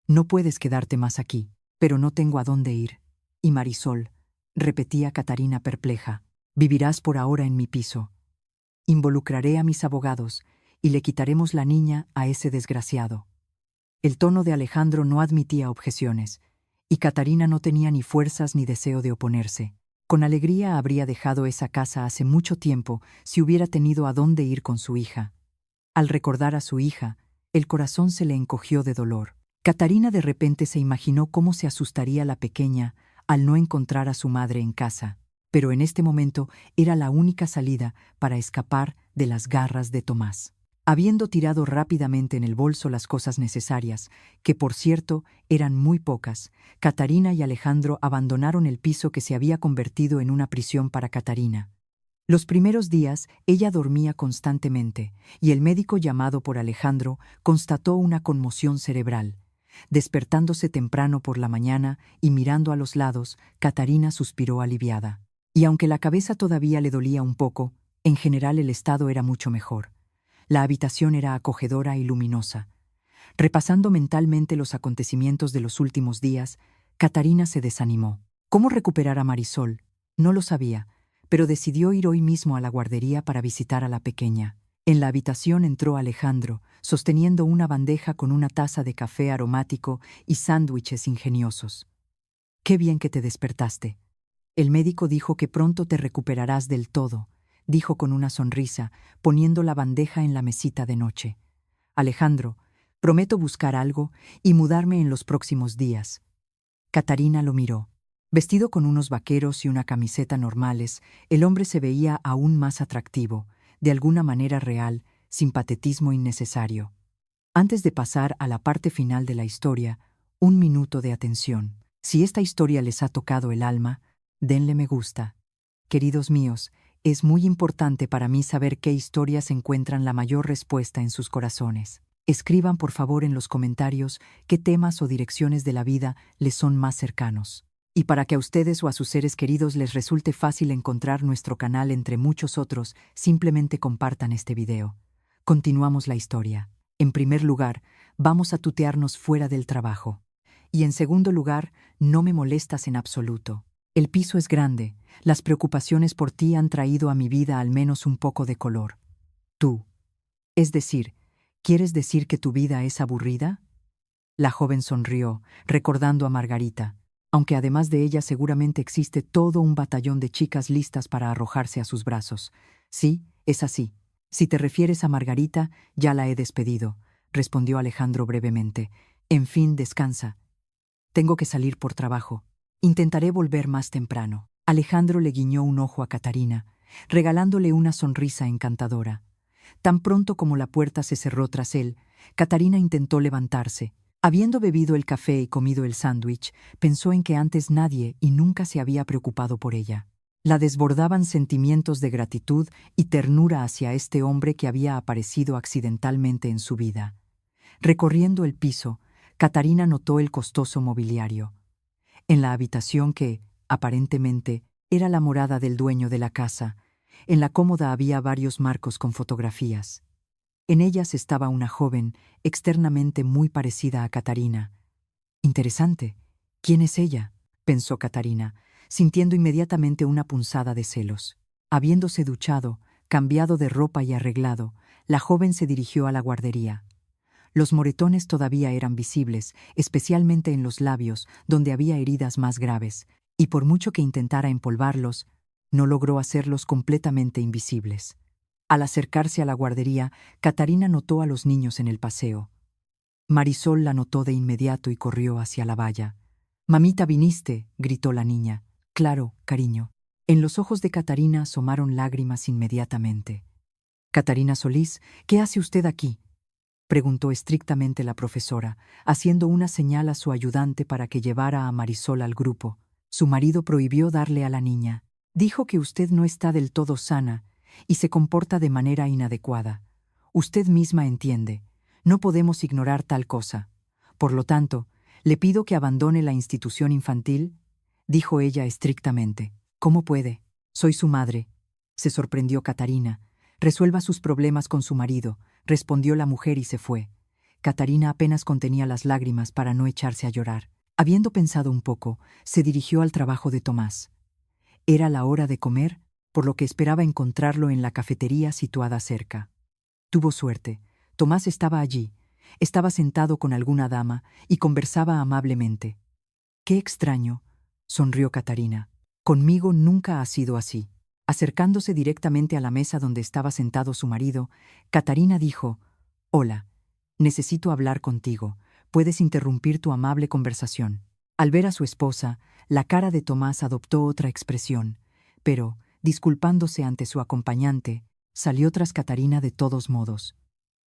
No puedes quedarte más aquí». «Pero no tengo a dónde ir». «Y Marisol», repetía Catarina perpleja, «vivirás por ahora en mi piso. Involucraré a mis abogados y le quitaremos la niña a ese desgraciado». El tono de Alejandro no admitía objeciones, y Catarina no tenía ni fuerzas ni deseo de oponerse. Con alegría habría dejado esa casa hace mucho tiempo si hubiera tenido a dónde ir con su hija. Al recordar a su hija, el corazón se le encogió de dolor. Catarina de repente se imaginó cómo se asustaría la pequeña al no encontrar a su madre en casa, pero en este momento era la única salida para escapar de las garras de Tomás. Habiendo tirado rápidamente en el bolso las cosas necesarias, que por cierto eran muy pocas, Catarina y Alejandro abandonaron el piso que se había convertido en una prisión para Catarina. Los primeros días ella dormía constantemente, y el médico llamado por Alejandro constató una conmoción cerebral. Despertándose temprano por la mañana y mirando a los lados, Catarina suspiró aliviada. Y aunque la cabeza todavía le dolía un poco, en general el estado era mucho mejor. La habitación era acogedora y luminosa. Repasando mentalmente los acontecimientos de los últimos días, Catarina se desanimó. ¿Cómo recuperar a Marisol? No lo sabía, pero decidió ir hoy mismo a la guardería para visitar a la pequeña. En la habitación entró Alejandro, sosteniendo una bandeja con una taza de café aromático y sándwiches ingeniosos. «Qué bien que te despertaste. El médico dijo que pronto te recuperarás del todo», dijo con una sonrisa, poniendo la bandeja en la mesita de noche. «Alejandro, prometo buscar algo y mudarme en los próximos días». Catarina lo miró. Vestido con unos vaqueros y una camiseta normales, el hombre se veía aún más atractivo, de alguna manera real, sin patetismo innecesario. Antes de pasar a la parte final de la historia, un minuto de atención. Si esta historia les ha tocado el alma, denle me gusta. Queridos míos, es muy importante para mí saber qué historias encuentran la mayor respuesta en sus corazones. Escriban por favor en los comentarios qué temas o direcciones de la vida les son más cercanos. Y para que a ustedes o a sus seres queridos les resulte fácil encontrar nuestro canal entre muchos otros, simplemente compartan este video. Continuamos la historia. En primer lugar, vamos a tutearnos fuera del trabajo. Y en segundo lugar, no me molestas en absoluto. El piso es grande, las preocupaciones por ti han traído a mi vida al menos un poco de color. Tú. Es decir, ¿quieres decir que tu vida es aburrida? La joven sonrió, recordando a Margarita, aunque además de ella seguramente existe todo un batallón de chicas listas para arrojarse a sus brazos. Sí, es así. Si te refieres a Margarita, ya la he despedido, respondió Alejandro brevemente. En fin, descansa. Tengo que salir por trabajo. Intentaré volver más temprano. Alejandro le guiñó un ojo a Catarina, regalándole una sonrisa encantadora. Tan pronto como la puerta se cerró tras él, Catarina intentó levantarse. Habiendo bebido el café y comido el sándwich, pensó en que antes nadie y nunca se había preocupado por ella. La desbordaban sentimientos de gratitud y ternura hacia este hombre que había aparecido accidentalmente en su vida. Recorriendo el piso, Catarina notó el costoso mobiliario. En la habitación que, aparentemente, era la morada del dueño de la casa, en la cómoda había varios marcos con fotografías. En ellas estaba una joven, externamente muy parecida a Catarina. Interesante. ¿Quién es ella?, pensó Catarina, sintiendo inmediatamente una punzada de celos. Habiéndose duchado, cambiado de ropa y arreglado, la joven se dirigió a la guardería. Los moretones todavía eran visibles, especialmente en los labios, donde había heridas más graves, y por mucho que intentara empolvarlos, no logró hacerlos completamente invisibles. Al acercarse a la guardería, Catarina notó a los niños en el paseo. Marisol la notó de inmediato y corrió hacia la valla. «Mamita, viniste», gritó la niña. «Claro, cariño». En los ojos de Catarina asomaron lágrimas inmediatamente. «Catarina Solís, ¿qué hace usted aquí?», preguntó estrictamente la profesora, haciendo una señal a su ayudante para que llevara a Marisol al grupo. Su marido prohibió darle a la niña. «Dijo que usted no está del todo sana y se comporta de manera inadecuada. Usted misma entiende. No podemos ignorar tal cosa. Por lo tanto, le pido que abandone la institución infantil», dijo ella estrictamente. «¿Cómo puede? Soy su madre», se sorprendió Catarina. «Resuelva sus problemas con su marido», respondió la mujer y se fue. Catarina apenas contenía las lágrimas para no echarse a llorar. Habiendo pensado un poco, se dirigió al trabajo de Tomás. Era la hora de comer, por lo que esperaba encontrarlo en la cafetería situada cerca. Tuvo suerte. Tomás estaba allí. Estaba sentado con alguna dama y conversaba amablemente. «Qué extraño», sonrió Catarina. «Conmigo nunca ha sido así». Acercándose directamente a la mesa donde estaba sentado su marido, Catarina dijo: «Hola, necesito hablar contigo. ¿Puedes interrumpir tu amable conversación?». Al ver a su esposa, la cara de Tomás adoptó otra expresión, pero, disculpándose ante su acompañante, salió tras Catarina de todos modos.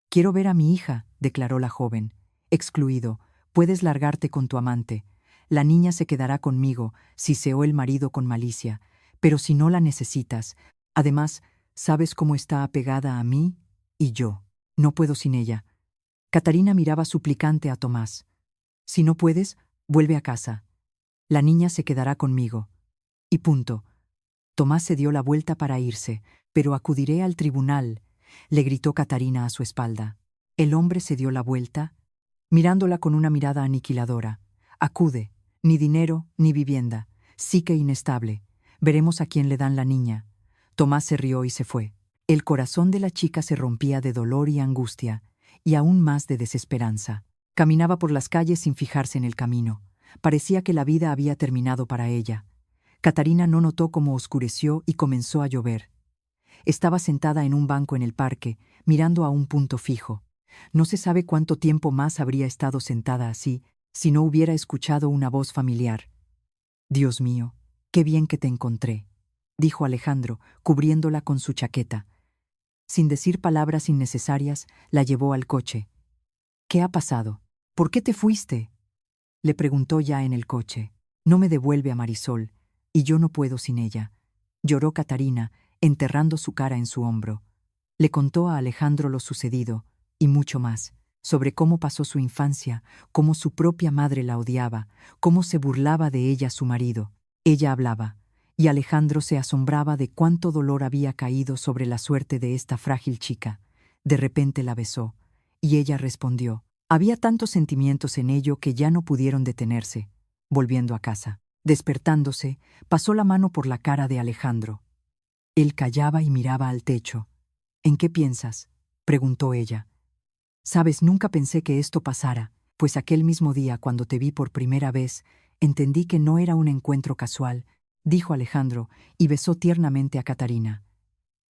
«Quiero ver a mi hija», declaró la joven. «Excluido, puedes largarte con tu amante. La niña se quedará conmigo», siseó el marido con malicia. «Pero si no la necesitas, además, ¿sabes cómo está apegada a mí? Y yo. No puedo sin ella». Catarina miraba suplicante a Tomás. «Si no puedes, vuelve a casa. La niña se quedará conmigo. Y punto». Tomás se dio la vuelta para irse. «Pero acudiré al tribunal», le gritó Catarina a su espalda. El hombre se dio la vuelta, mirándola con una mirada aniquiladora. «Acude. Ni dinero, ni vivienda. Psique inestable. Veremos a quién le dan la niña». Tomás se rió y se fue. El corazón de la chica se rompía de dolor y angustia, y aún más de desesperanza. Caminaba por las calles sin fijarse en el camino. Parecía que la vida había terminado para ella. Catarina no notó cómo oscureció y comenzó a llover. Estaba sentada en un banco en el parque, mirando a un punto fijo. No se sabe cuánto tiempo más habría estado sentada así, si no hubiera escuchado una voz familiar. «Dios mío, qué bien que te encontré», dijo Alejandro, cubriéndola con su chaqueta. Sin decir palabras innecesarias, la llevó al coche. «¿Qué ha pasado? ¿Por qué te fuiste?», le preguntó ya en el coche. «No me devuelve a Marisol, y yo no puedo sin ella», lloró Catarina, enterrando su cara en su hombro. Le contó a Alejandro lo sucedido, y mucho más, sobre cómo pasó su infancia, cómo su propia madre la odiaba, cómo se burlaba de ella su marido. Ella hablaba, y Alejandro se asombraba de cuánto dolor había caído sobre la suerte de esta frágil chica. De repente la besó, y ella respondió. Había tantos sentimientos en ello que ya no pudieron detenerse. Volviendo a casa, despertándose, pasó la mano por la cara de Alejandro. Él callaba y miraba al techo. «¿En qué piensas?», preguntó ella. «Sabes, nunca pensé que esto pasara, pues aquel mismo día, cuando te vi por primera vez, entendí que no era un encuentro casual», dijo Alejandro, y besó tiernamente a Catarina.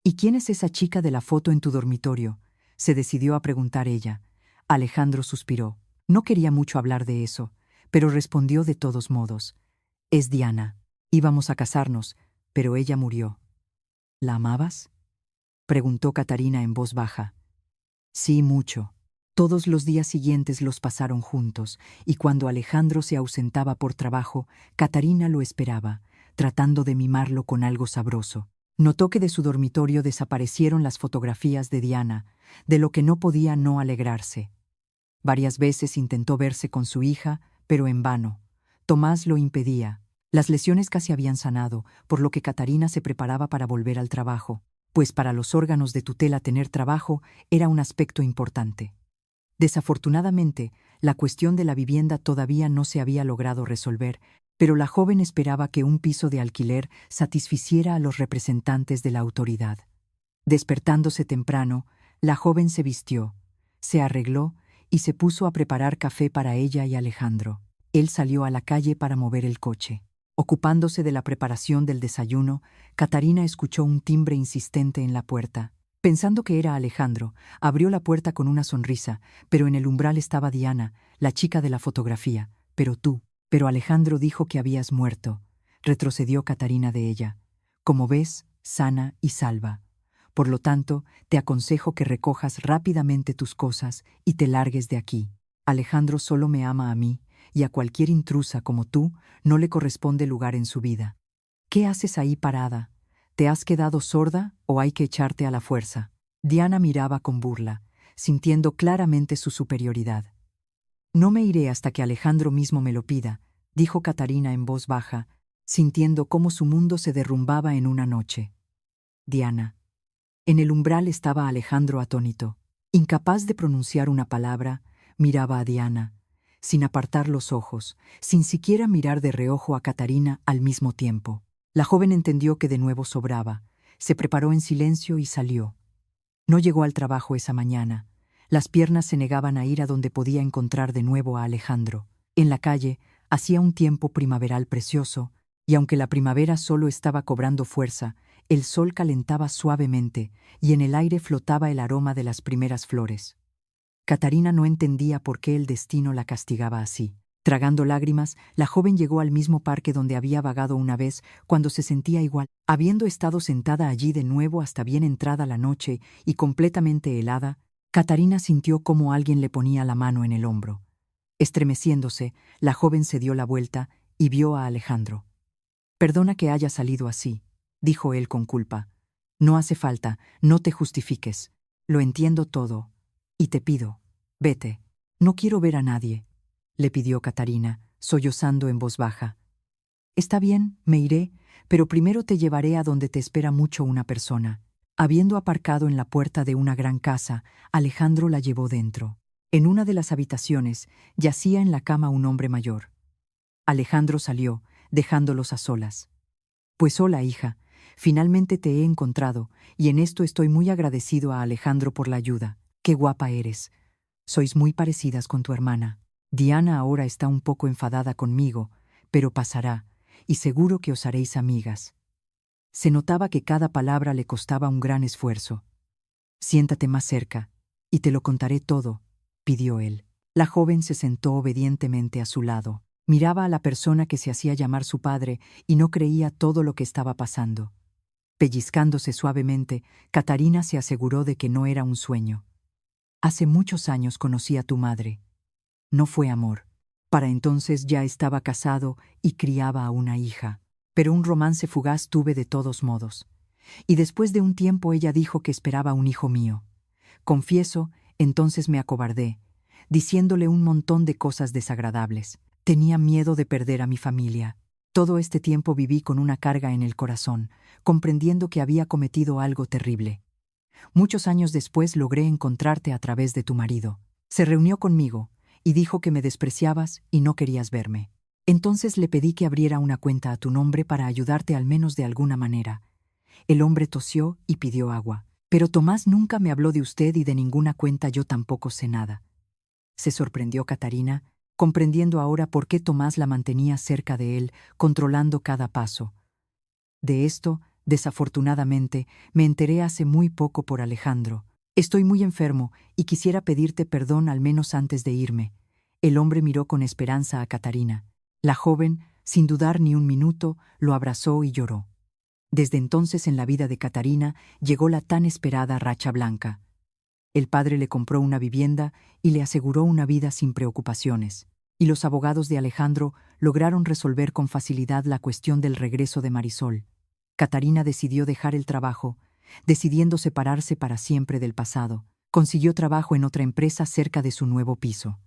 «¿Y quién es esa chica de la foto en tu dormitorio?», se decidió a preguntar ella. Alejandro suspiró. No quería mucho hablar de eso, pero respondió de todos modos. «Es Diana. Íbamos a casarnos, pero ella murió». «¿La amabas?», preguntó Catarina en voz baja. «Sí, mucho». Todos los días siguientes los pasaron juntos, y cuando Alejandro se ausentaba por trabajo, Catarina lo esperaba, tratando de mimarlo con algo sabroso. Notó que de su dormitorio desaparecieron las fotografías de Diana, de lo que no podía no alegrarse. Varias veces intentó verse con su hija, pero en vano. Tomás lo impedía. Las lesiones casi habían sanado, por lo que Catarina se preparaba para volver al trabajo, pues para los órganos de tutela tener trabajo era un aspecto importante. Desafortunadamente, la cuestión de la vivienda todavía no se había logrado resolver, pero la joven esperaba que un piso de alquiler satisficiera a los representantes de la autoridad. Despertándose temprano, la joven se vistió, se arregló y se puso a preparar café para ella y Alejandro. Él salió a la calle para mover el coche. Ocupándose de la preparación del desayuno, Catarina escuchó un timbre insistente en la puerta. Pensando que era Alejandro, abrió la puerta con una sonrisa, pero en el umbral estaba Diana, la chica de la fotografía. «Pero Alejandro dijo que habías muerto», retrocedió Catarina de ella. «Como ves, sana y salva. Por lo tanto, te aconsejo que recojas rápidamente tus cosas y te largues de aquí. Alejandro solo me ama a mí, y a cualquier intrusa como tú no le corresponde lugar en su vida. ¿Qué haces ahí parada? ¿Te has quedado sorda o hay que echarte a la fuerza?». Diana miraba con burla, sintiendo claramente su superioridad. «No me iré hasta que Alejandro mismo me lo pida», dijo Catarina en voz baja, sintiendo cómo su mundo se derrumbaba en una noche. «Diana». En el umbral estaba Alejandro atónito. Incapaz de pronunciar una palabra, miraba a Diana, sin apartar los ojos, sin siquiera mirar de reojo a Catarina al mismo tiempo. La joven entendió que de nuevo sobraba, se preparó en silencio y salió. No llegó al trabajo esa mañana. Las piernas se negaban a ir a donde podía encontrar de nuevo a Alejandro. En la calle hacía un tiempo primaveral precioso, y aunque la primavera solo estaba cobrando fuerza, el sol calentaba suavemente y en el aire flotaba el aroma de las primeras flores. Catarina no entendía por qué el destino la castigaba así. Tragando lágrimas, la joven llegó al mismo parque donde había vagado una vez cuando se sentía igual. Habiendo estado sentada allí de nuevo hasta bien entrada la noche y completamente helada, Catarina sintió como alguien le ponía la mano en el hombro. Estremeciéndose, la joven se dio la vuelta y vio a Alejandro. «Perdona que haya salido así», dijo él con culpa. «No hace falta, no te justifiques. Lo entiendo todo. Y te pido, vete. No quiero ver a nadie», le pidió Catarina, sollozando en voz baja. «Está bien, me iré, pero primero te llevaré a donde te espera mucho una persona». Habiendo aparcado en la puerta de una gran casa, Alejandro la llevó dentro. En una de las habitaciones yacía en la cama un hombre mayor. Alejandro salió, dejándolos a solas. «Pues hola, hija, Finalmente te he encontrado, y en esto estoy muy agradecido a Alejandro por la ayuda. Qué guapa eres. Sois muy parecidas con tu hermana. Diana ahora está un poco enfadada conmigo, pero pasará, y seguro que os haréis amigas. Se notaba que cada palabra le costaba un gran esfuerzo. Siéntate más cerca, y te lo contaré todo, pidió él. La joven se sentó obedientemente a su lado. Miraba a la persona que se hacía llamar su padre y no creía todo lo que estaba pasando. Pellizcándose suavemente, Catarina se aseguró de que no era un sueño. Hace muchos años conocí a tu madre. No fue amor. Para entonces ya estaba casado y criaba a una hija. Pero un romance fugaz tuve de todos modos. Y después de un tiempo ella dijo que esperaba un hijo mío. Confieso, entonces me acobardé, diciéndole un montón de cosas desagradables. Tenía miedo de perder a mi familia. Todo este tiempo viví con una carga en el corazón, comprendiendo que había cometido algo terrible. Muchos años después logré encontrarte a través de tu marido. Se reunió conmigo y dijo que me despreciabas y no querías verme. Entonces le pedí que abriera una cuenta a tu nombre para ayudarte al menos de alguna manera. El hombre tosió y pidió agua. Pero Tomás nunca me habló de usted y de ninguna cuenta yo tampoco sé nada. Se sorprendió Catarina, comprendiendo ahora por qué Tomás la mantenía cerca de él, controlando cada paso. De esto, desafortunadamente, me enteré hace muy poco por Alejandro. Estoy muy enfermo y quisiera pedirte perdón al menos antes de irme. El hombre miró con esperanza a Catarina. La joven, sin dudar ni un minuto, lo abrazó y lloró. Desde entonces en la vida de Catarina llegó la tan esperada racha blanca. El padre le compró una vivienda y le aseguró una vida sin preocupaciones, y los abogados de Alejandro lograron resolver con facilidad la cuestión del regreso de Marisol. Catarina decidió dejar el trabajo, decidiendo separarse para siempre del pasado. Consiguió trabajo en otra empresa cerca de su nuevo piso.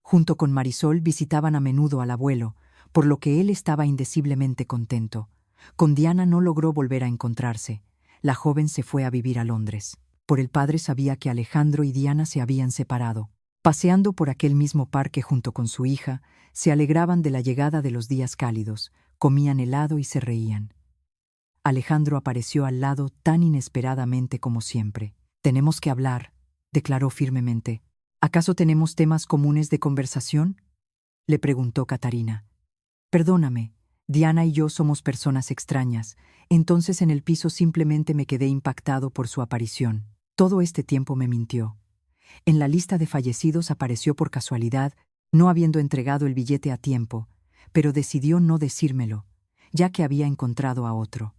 Junto con Marisol visitaban a menudo al abuelo, por lo que él estaba indeciblemente contento. Con Diana no logró volver a encontrarse. La joven se fue a vivir a Londres. Por el padre sabía que Alejandro y Diana se habían separado. Paseando por aquel mismo parque junto con su hija, se alegraban de la llegada de los días cálidos, comían helado y se reían. Alejandro apareció al lado tan inesperadamente como siempre. «Tenemos que hablar», declaró firmemente. «¿Acaso tenemos temas comunes de conversación?», le preguntó Catarina. «Perdóname, Diana y yo somos personas extrañas, entonces en el piso simplemente me quedé impactado por su aparición. Todo este tiempo me mintió. En la lista de fallecidos apareció por casualidad, no habiendo entregado el billete a tiempo, pero decidió no decírmelo, ya que había encontrado a otro.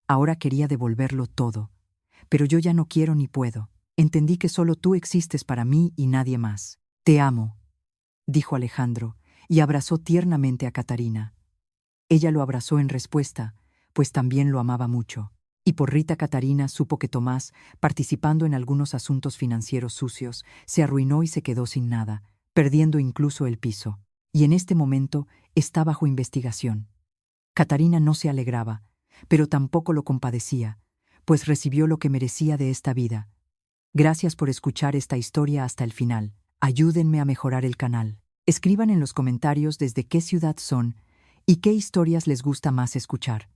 Ahora quería devolverlo todo, pero yo ya no quiero ni puedo. Entendí que solo tú existes para mí y nadie más. Te amo», dijo Alejandro, y abrazó tiernamente a Catarina. Ella lo abrazó en respuesta, pues también lo amaba mucho. Y por Rita Catarina supo que Tomás, participando en algunos asuntos financieros sucios, se arruinó y se quedó sin nada, perdiendo incluso el piso. Y en este momento está bajo investigación. Catarina no se alegraba, pero tampoco lo compadecía, pues recibió lo que merecía de esta vida. Gracias por escuchar esta historia hasta el final. Ayúdenme a mejorar el canal. Escriban en los comentarios desde qué ciudad son y qué historias les gusta más escuchar.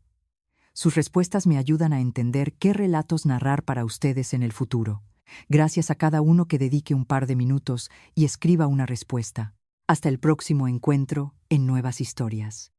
Sus respuestas me ayudan a entender qué relatos narrar para ustedes en el futuro. Gracias a cada uno que dedique un par de minutos y escriba una respuesta. Hasta el próximo encuentro en nuevas historias.